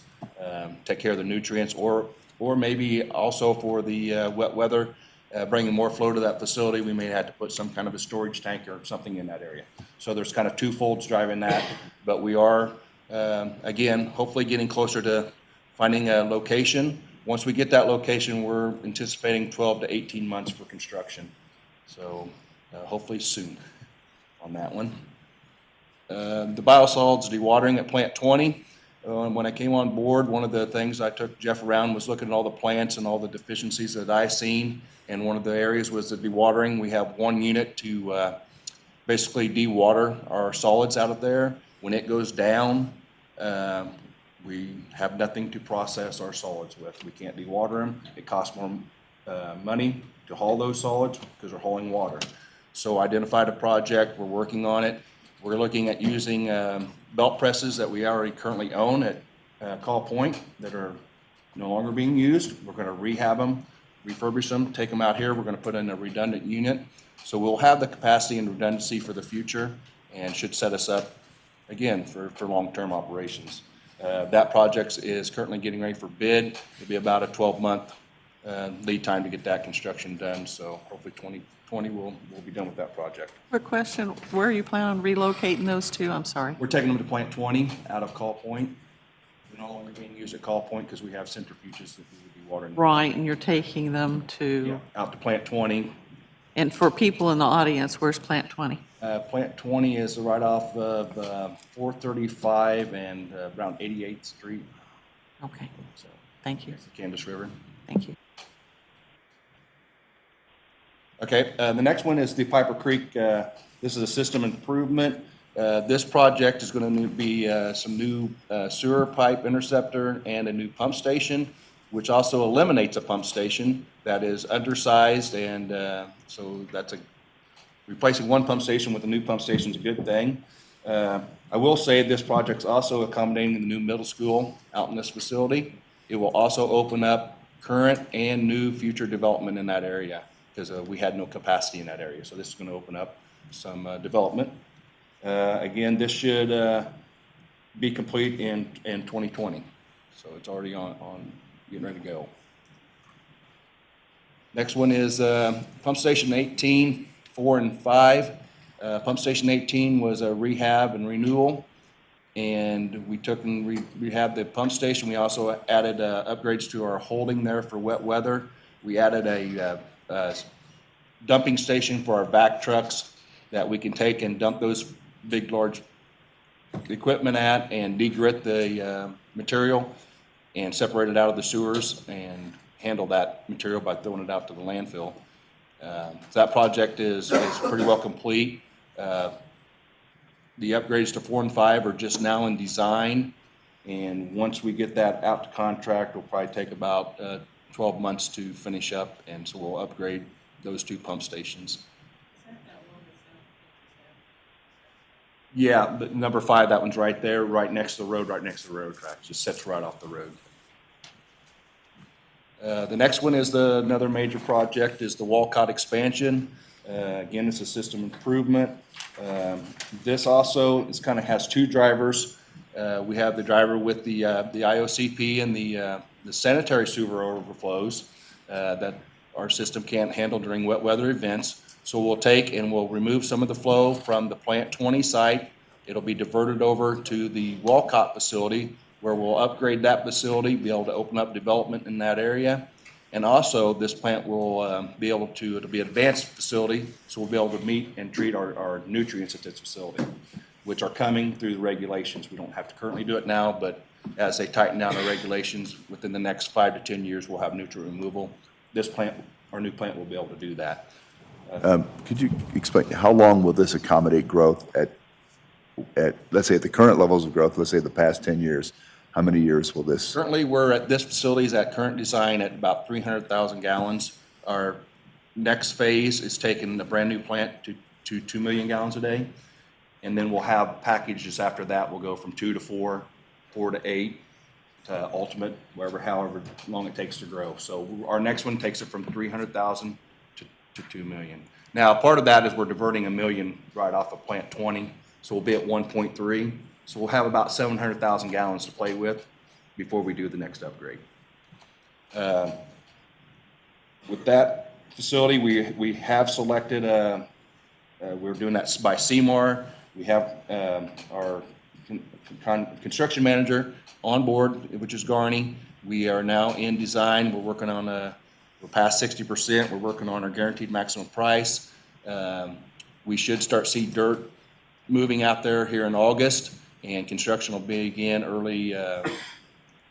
take care of the nutrients, or maybe also for the wet weather, bringing more flow to that facility, we may have to put some kind of a storage tank or something in that area. So there's kind of two folds driving that, but we are, again, hopefully getting closer to finding a location. Once we get that location, we're anticipating 12 to 18 months for construction. So hopefully soon on that one. The biosolids dewatering at Plant 20. When I came on board, one of the things I took Jeff around was looking at all the plants and all the deficiencies that I seen. And one of the areas was the dewatering. We have one unit to basically de-water our solids out of there. When it goes down, we have nothing to process our solids with. We can't de-water them. It costs more money to haul those solids because we're hauling water. So identified a project, we're working on it. We're looking at using belt presses that we already currently own at Call Point that are no longer being used. We're going to rehab them, refurbish them, take them out here. We're going to put in a redundant unit. So we'll have the capacity and redundancy for the future and should set us up, again, for long-term operations. That project is currently getting ready for bid. It'll be about a 12-month lead time to get that construction done. So hopefully 2020 we'll be done with that project. Quick question, where are you planning on relocating those to? I'm sorry. We're taking them to Plant 20 out of Call Point. They're no longer being used at Call Point because we have centrifuges that we would be watering. Right, and you're taking them to, Out to Plant 20. and for people in the audience, where's Plant 20? Plant 20 is right off of 435 and around 88th Street. Okay, So thank you, it's the Kansas River. thank you. Okay, the next one is the Piper Creek. This is a system improvement. This project is going to be some new sewer pipe interceptor and a new pump station, which also eliminates a pump station that is undersized, and so that's replacing one pump station with a new pump station is a good thing. I will say this project's also accommodating the new middle school out in this facility. It will also open up current and new future development in that area because we had no capacity in that area. So this is going to open up some development. Again, this should be complete in 2020. So it's already on getting ready to go. Next one is Pump Station 18, 4 and 5. Pump Station 18 was a rehab and renewal, and we took and rehabbed the pump station. We also added upgrades to our holding there for wet weather. We added a dumping station for our vac trucks that we can take and dump those big, large equipment at and degrit the material and separate it out of the sewers and handle that material by throwing it out to the landfill. So that project is pretty well complete. The upgrades to 4 and 5 are just now in design, and once we get that out to contract, it'll probably take about 12 months to finish up, and so we'll upgrade those 2 pump stations. Yeah, but number 5, that one's right there, right next to the road, right next to the road track, just sits right off the road. The next one is another major project is the Walcott expansion. Again, it's a system improvement. This also has 2 drivers. We have the driver with the IOCP and the sanitary sewer overflows that our system can't handle during wet weather events. So we'll take and we'll remove some of the flow from the Plant 20 site. It'll be diverted over to the Walcott facility where we'll upgrade that facility, be able to open up development in that area. And also, this plant will be able to, it'll be an advanced facility, so we'll be able to meet and treat our nutrients at this facility, which are coming through the regulations. We don't have to currently do it now, but as they tighten down the regulations, within the next 5 to 10 years, we'll have nutrient removal. This plant, our new plant, will be able to do that. Could you explain, how long will this accommodate growth at, let's say, at the current levels of growth, let's say the past 10 years? How many years will this? Currently, we're at this facility is at current design at about 300,000 gallons. Our next phase is taking the brand-new plant to 2 million gallons a day. And then we'll have packages after that. We'll go from 2 to 4, 4 to 8, to ultimate, however long it takes to grow. So our next one takes it from 300,000 to 2 million. Now, part of that is we're diverting 1 million right off of Plant 20, so we'll be at 1.3. So we'll have about 700,000 gallons to play with before we do the next upgrade. With that facility, we have selected, we're doing that by CMAR. We have our construction manager on board, which is Garney. We are now in design. We're working on we're past 60%. We're working on our guaranteed maximum price. We should start see dirt moving out there here in August, and construction will begin early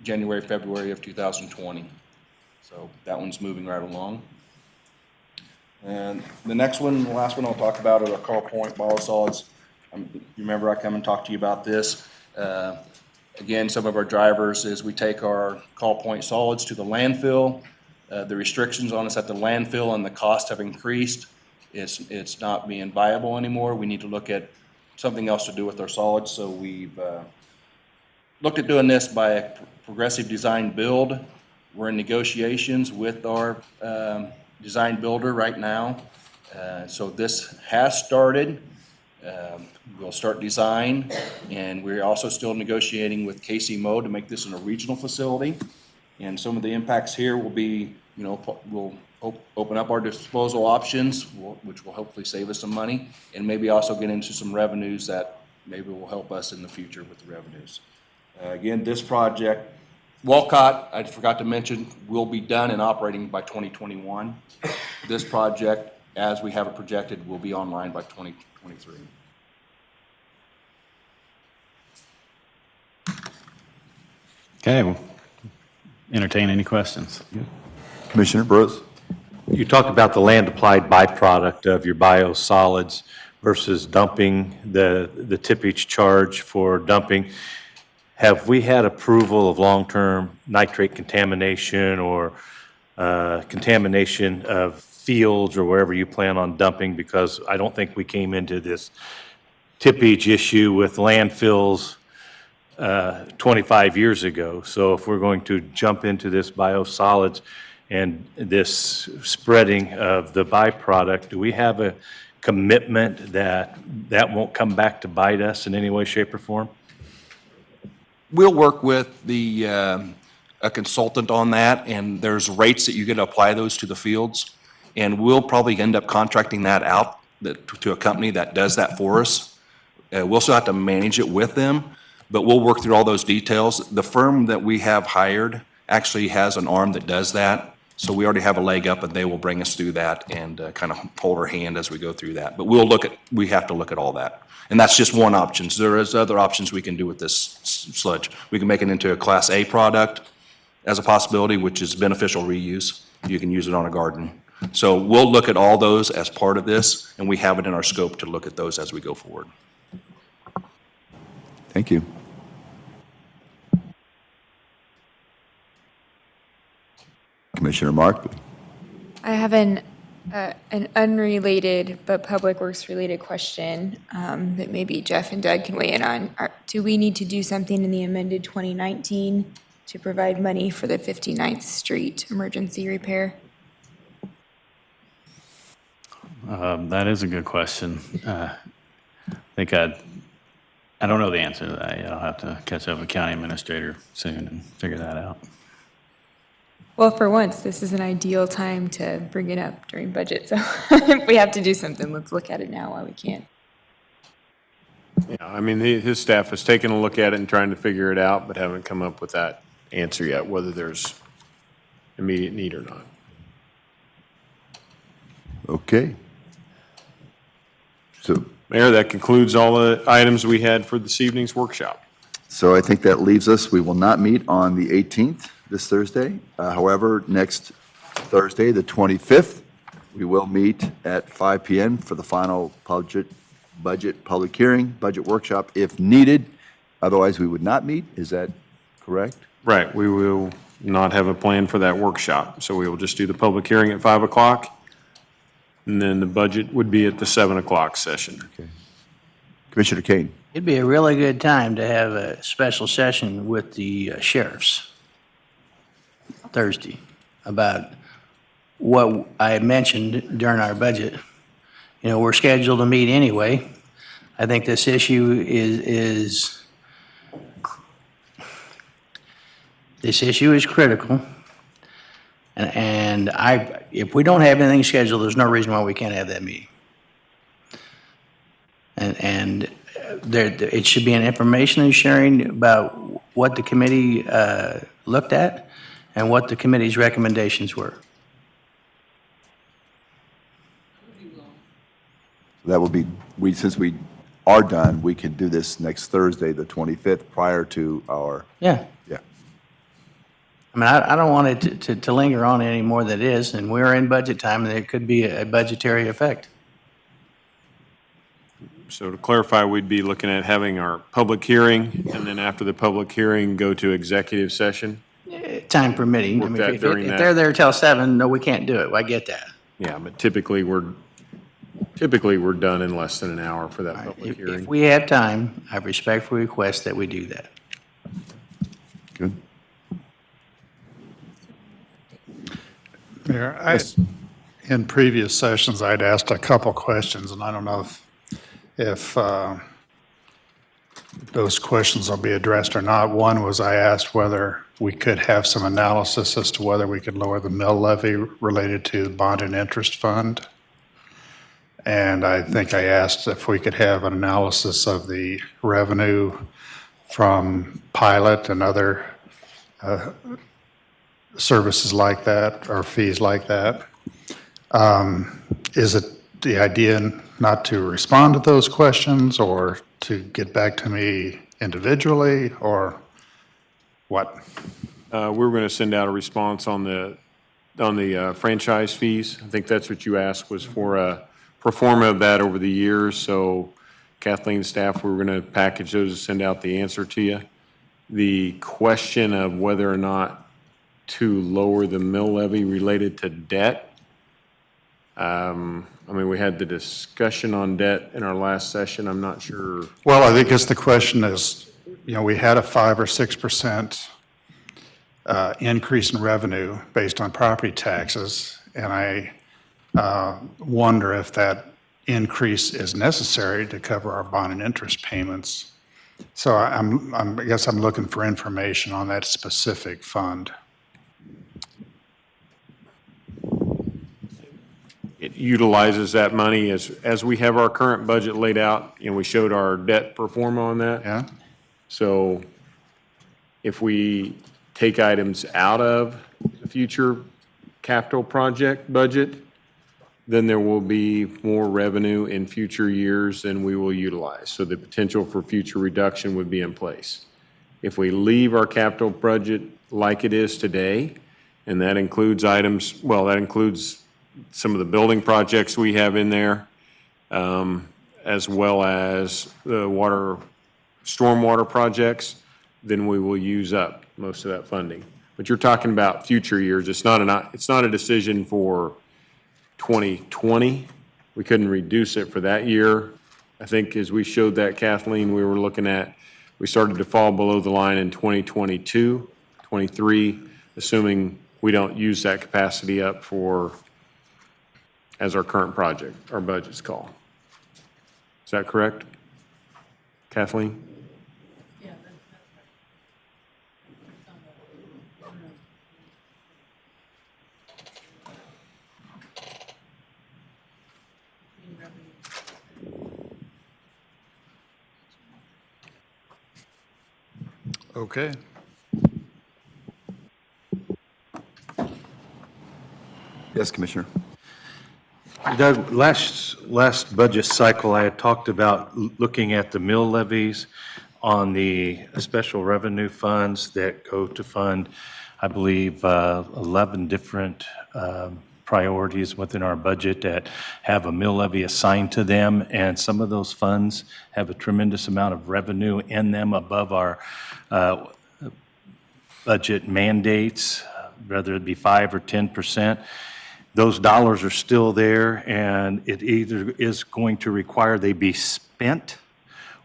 January, February of 2020. So that one's moving right along. And the next one, the last one I'll talk about are our call point biosolids. You remember I come and talk to you about this. Again, some of our drivers is we take our call point solids to the landfill. The restrictions on us at the landfill and the cost have increased. It's not being viable anymore. We need to look at something else to do with our solids. So we've looked at doing this by a progressive design build. We're in negotiations with our design builder right now. So this has started. We'll start design, and we're also still negotiating with KC-Mo to make this in a regional facility. And some of the impacts here will be, we'll open up our disposal options, which will hopefully save us some money, and maybe also get into some revenues that maybe will help us in the future with the revenues. Again, this project, Walcott, I forgot to mention, will be done and operating by 2021. This project, as we have it projected, will be online by 2023. Okay, well, entertain any questions. Commissioner Brose? You talked about the land-applied byproduct of your biosolids versus dumping, the tippage charge for dumping. Have we had approval of long-term nitrate contamination or contamination of fields or wherever you plan on dumping? Because I don't think we came into this tippage issue with landfills 25 years ago. So if we're going to jump into this biosolids and this spreading of the byproduct, do we have a commitment that that won't come back to bite us in any way, shape, or form? We'll work with a consultant on that, and there's rates that you get to apply those to the fields. And we'll probably end up contracting that out to a company that does that for us. We'll still have to manage it with them, but we'll work through all those details. The firm that we have hired actually has an arm that does that. So we already have a leg up, and they will bring us through that and kind of hold our hand as we go through that. But we have to look at all that. And that's just one option. So there is other options we can do with this sludge. We can make it into a Class A product as a possibility, which is beneficial reuse. You can use it on a garden. So we'll look at all those as part of this, and we have it in our scope to look at those as we go forward. Thank you. Commissioner Mark? I have an unrelated but Public Works related question that maybe Jeff and Doug can weigh in on. Do we need to do something in the amended 2019 to provide money for the 59th Street emergency repair? That is a good question. I think I don't know the answer to that yet. I'll have to catch up with county administrator soon and figure that out. Well, for once, this is an ideal time to bring it up during budget. So if we have to do something, let's look at it now while we can. Yeah, I mean, his staff has taken a look at it and trying to figure it out, but haven't come up with that answer yet, whether there's immediate need or not. Okay. So, Mayor, that concludes all the items we had for this evening's workshop. So I think that leaves us, we will not meet on the 18th, this Thursday. However, next Thursday, the 25th, we will meet at 5 p.m. for the final budget public hearing, budget workshop if needed. Otherwise, we would not meet. Is that correct? Right, we will not have a plan for that workshop. So we will just do the public hearing at 5 o'clock. And then the budget would be at the 7 o'clock session. Okay. Commissioner Kane. It'd be a really good time to have a special session with the sheriffs Thursday about what I mentioned during our budget. You know, we're scheduled to meet anyway. I think this issue is critical. And if we don't have anything scheduled, there's no reason why we can't have that meeting. And it should be an information sharing about what the committee looked at and what the committee's recommendations were. That will be, since we are done, we can do this next Thursday, the 25th, prior to our. Yeah. Yeah. I mean, I don't want it to linger on any more than it is, and we're in budget time, and there could be a budgetary effect. So to clarify, we'd be looking at having our public hearing, and then after the public hearing, go to executive session? Time permitting. I Work mean, that if during that. they're there till 7, no, we can't do it. I get that. Yeah, but typically, we're done in less than an hour for that public If hearing. we have time, I respectfully request that we do that. Good. Mayor, in previous sessions, I'd asked a couple questions, and I don't know if those questions will be addressed or not. One was I asked whether we could have some analysis as to whether we could lower the mill levy related to the bond and interest fund. And I think I asked if we could have an analysis of the revenue from pilot and other services like that, or fees like that. Is it the idea not to respond to those questions, or to get back to me individually, or what? We're going to send out a response on the franchise fees. I think that's what you asked, was for a pro forma of that over the years. So Kathleen's staff, we're going to package those and send out the answer to you. The question of whether or not to lower the mill levy related to debt, I mean, we had the discussion on debt in our last session. I'm not sure. Well, I think the question is, we had a 5 or 6% increase in revenue based on property taxes, and I wonder if that increase is necessary to cover our bond and interest payments. So I guess I'm looking for information on that specific fund. It utilizes that money as we have our current budget laid out, and we showed our debt pro forma on that. Yeah. So if we take items out of the future capital project budget, then there will be more revenue in future years than we will utilize. So the potential for future reduction would be in place. If we leave our capital budget like it is today, and that includes items, well, that includes some of the building projects we have in there, as well as the stormwater projects, then we will use up most of that funding. But you're talking about future years. It's not a decision for 2020. We couldn't reduce it for that year. I think as we showed that, Kathleen, we started to fall below the line in 2022, 23, assuming we don't use that capacity up as our current project, our budget's call. Is that correct, Kathleen? Yeah, Okay. Yes, Commissioner. Doug, last budget cycle, I had talked about looking at the mill levies on the special revenue funds that go to fund, I believe, 11 different priorities within our budget that have a mill levy assigned to them, and some of those funds have a tremendous amount of revenue in them above our budget mandates, whether it be 5 or 10%. Those dollars are still there, and it either is going to require they be spent,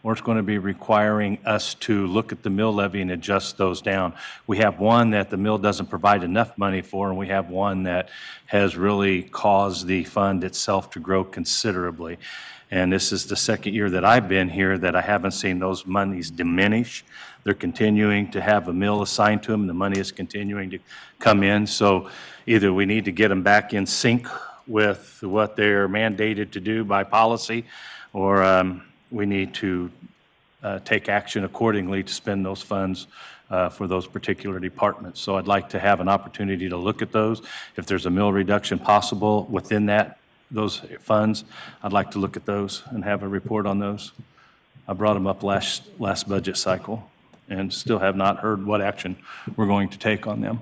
or it's going to be requiring us to look at the mill levy and adjust those down. We have one that the mill doesn't provide enough money for, and we have one that has really caused the fund itself to grow considerably. And this is the second year that I've been here that I haven't seen those monies diminish. They're continuing to have a mill assigned to them. The money is continuing to come in. So either we need to get them back in sync with what they're mandated to do by policy, or we need to take action accordingly to spend those funds for those particular departments. So I'd like to have an opportunity to look at those. If there's a mill reduction possible within those funds, I'd like to look at those and have a report on those. I brought them up last budget cycle. and still have not heard what action we're going to take on them.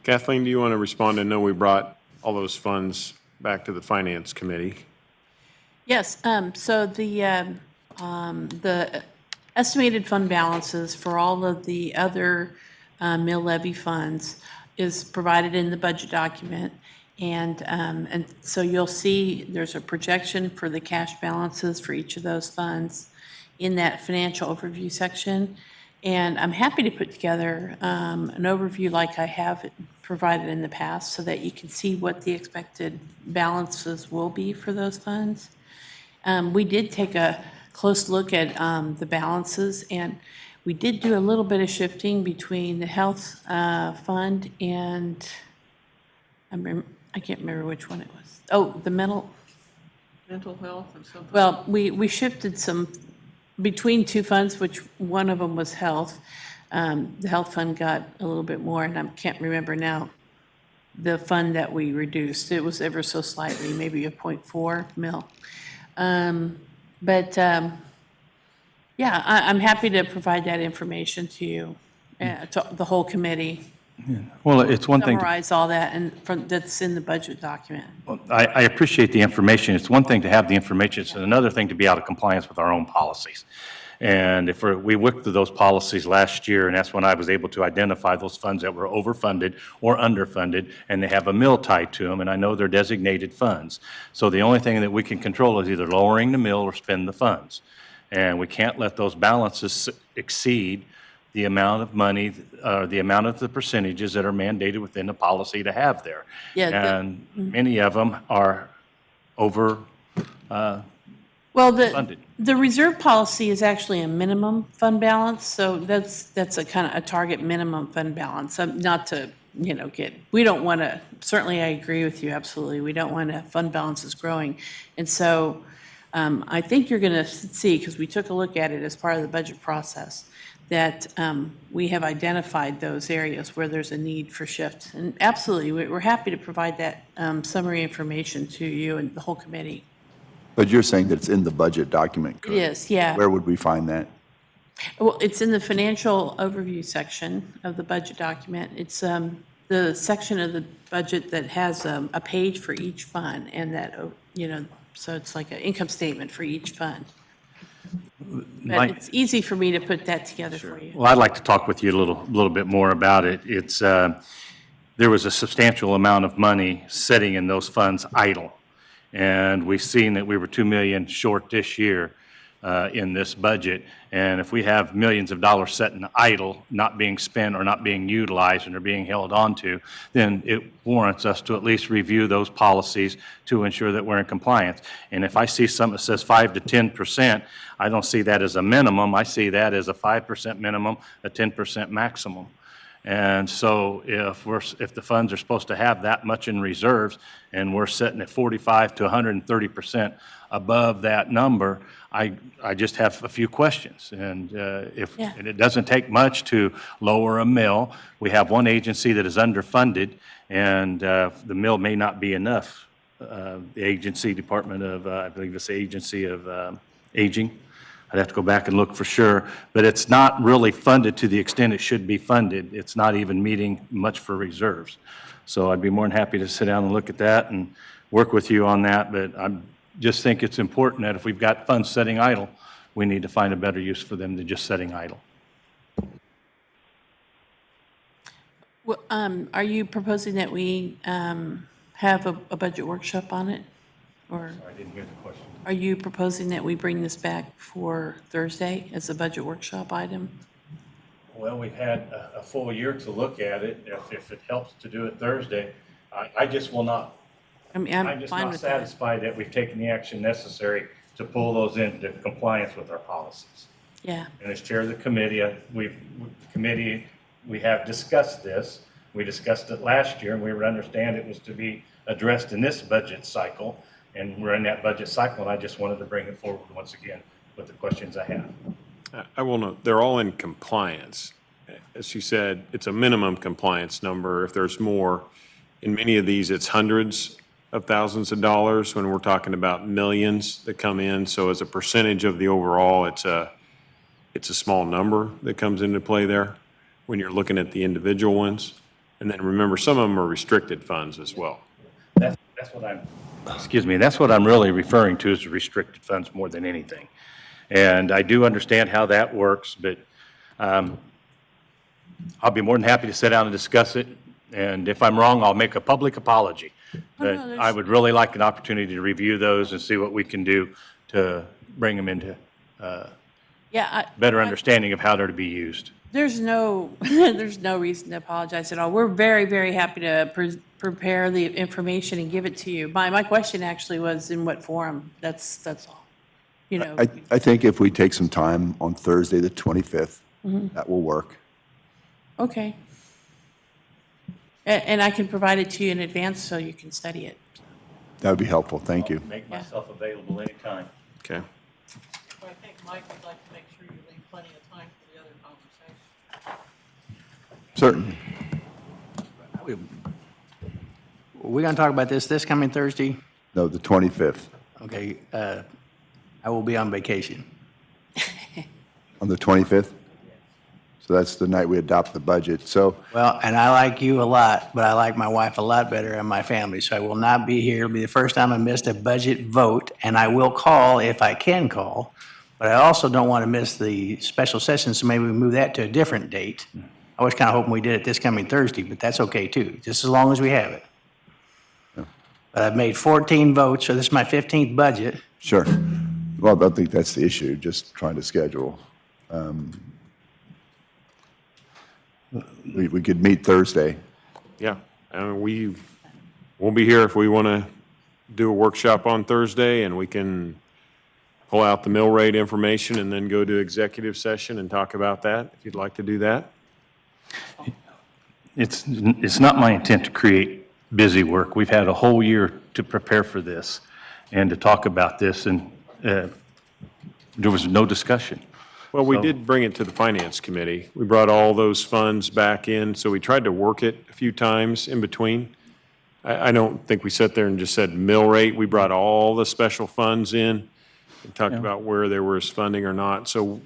Kathleen, do you want to respond? I know we brought all those funds back to the Finance Committee. Yes, so the estimated fund balances for all of the other mill levy funds is provided in the budget document. And so you'll see there's a projection for the cash balances for each of those funds in that financial overview section. And I'm happy to put together an overview like I have provided in the past so that you can see what the expected balances will be for those funds. We did take a close look at the balances, and we did do a little bit of shifting between the health fund and, I can't remember which one it was. Oh, the mental health or something. Well, we shifted some between two funds, which one of them was health. The health fund got a little bit more, and I can't remember now the fund that we reduced. It was ever so slightly, maybe a 0.4 mil. Yeah, I'm happy to provide that information to you, to the whole committee. Well, it's one thing. Summarize all that and that's in the budget document. I appreciate the information. It's one thing to have the information. It's another thing to be out of compliance with our own policies. And if we worked through those policies last year, and that's when I was able to identify those funds that were overfunded or underfunded, and they have a mill tied to them, and I know they're designated funds. So the only thing that we can control is either lowering the mill or spend the funds. And we can't let those balances exceed the amount of money, the amount of the percentages that are mandated within the policy to have there. Yeah, and many of them are over well, funded. the reserve policy is actually a minimum fund balance, so that's a kind of a target minimum fund balance. Not to, we don't want to, certainly I agree with you, absolutely. We don't want to have fund balances growing. And so I think you're going to see, because we took a look at it as part of the budget process, that we have identified those areas where there's a need for shift. And absolutely, we're happy to provide that summary information to you and the whole committee. But you're saying that it's in the budget document, correct? It is, yeah. Where would we find that? Well, it's in the financial overview section of the budget document. It's the section of the budget that has a page for each fund, and that, so it's like an income statement for each fund. But it's easy for me to put that together for you. Well, I'd like to talk with you a little bit more about it. It's there was a substantial amount of money sitting in those funds idle, and we've seen that we were $2 million short this year in this budget. And if we have millions of dollars sitting idle, not being spent or not being utilized and are being held onto, then it warrants us to at least review those policies to ensure that we're in compliance. And if I see something that says 5 to 10%, I don't see that as a minimum. I see that as a 5% minimum, a 10% maximum. And so if the funds are supposed to have that much in reserves and we're sitting at 45 to 130% above that number, I just have a few questions. And and it doesn't take much to lower a mill. We have one agency that is underfunded, and the mill may not be enough. The agency, Department of, I believe it's the Agency of Aging. I'd have to go back and look for sure, but it's not really funded to the extent it should be funded. It's not even meeting much for reserves. So I'd be more than happy to sit down and look at that and work with you on that, but I just think it's important that if we've got funds sitting idle, we need to find a better use for them than just sitting idle. Well, are you proposing that we have a budget workshop on it? Or I didn't hear the question. are you proposing that we bring this back for Thursday as a budget workshop item? Well, we've had a full year to look at it. If it helps to do it Thursday, I just will not. I mean, I'm just fine not with that. satisfied that we've taken the action necessary to pull those into compliance with our policies. Yeah. And as chair of the committee, we have discussed this. We discussed it last year, and we would understand it was to be addressed in this budget cycle. And we're in that budget cycle, and I just wanted to bring it forward once again with the questions I have. I will note, they're all in compliance. As you said, it's a minimum compliance number. If there's more, in many of these, it's hundreds of thousands of dollars when we're talking about millions that come in. So as a percentage of the overall, it's a it's a small number that comes into play there when you're looking at the individual ones. And then remember, some of them are restricted funds as well. That's what that's what I'm really referring to is restricted funds more than anything. And I do understand how that works, but I'll be more than happy to sit down and discuss it. And if I'm wrong, I'll make a public apology. But I would really like an opportunity to review those and see what we can do to bring them into better understanding of how they're to be used. There's no, there's no reason to apologize at all. We're very, very happy to prepare the information and give it to you. My question actually was in what forum? That's all. You know. I think if we take some time on Thursday, the 25th, that will work. Okay. And I can provide it to you in advance so you can study it. That would be helpful. Thank you. Make myself available anytime. Okay. I think Mike would like to make sure you leave plenty of time for the other conversation. Certainly. We're going to talk about this coming Thursday? No, the 25th. Okay, I will be on vacation. On the 25th? So that's the night we adopt the budget. So, Well, and I like you a lot, but I like my wife a lot better and my family, so I will not be here. It'll be the first time I missed a budget vote, and I will call if I can call, but I also don't want to miss the special session, so maybe we move that to a different date. I was kind of hoping we did it this coming Thursday, but that's okay too, just as long as we have it. But I've made 14 votes, so this is my 15th budget. sure. Well, I don't think that's the issue, just trying to schedule. We could meet Thursday. Yeah, we'll be here if we want to do a workshop on Thursday, and we can pull out the mill rate information and then go to executive session and talk about that, if you'd like to do that. It's not my intent to create busy work. We've had a whole year to prepare for this and to talk about this, and there was no discussion. Well, we did bring it to the Finance Committee. We brought all those funds back in, so we tried to work it a few times in between. I don't think we sat there and just said mill rate. We brought all the special funds in and talked about where there was funding or not. So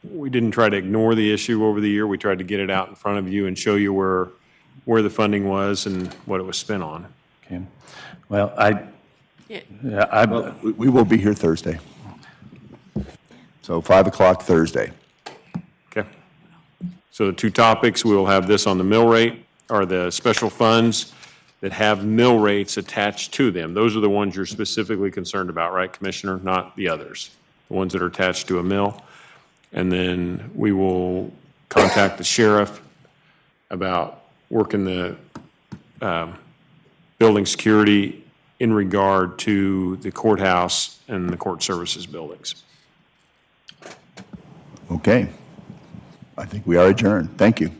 we didn't try to ignore the issue over the year. We tried to get it out in front of you and show you where the funding was and what it was spent on. Okay. Well, We will be here Thursday. So 5 o'clock Thursday. Okay. So the two topics, we will have this on the mill rate, are the special funds that have mill rates attached to them. Those are the ones you're specifically concerned about, right, Commissioner? Not the others, the ones that are attached to a mill. And then we will contact the sheriff about working the building security in regard to the courthouse and the court services buildings. Okay. I think we are adjourned. Thank you.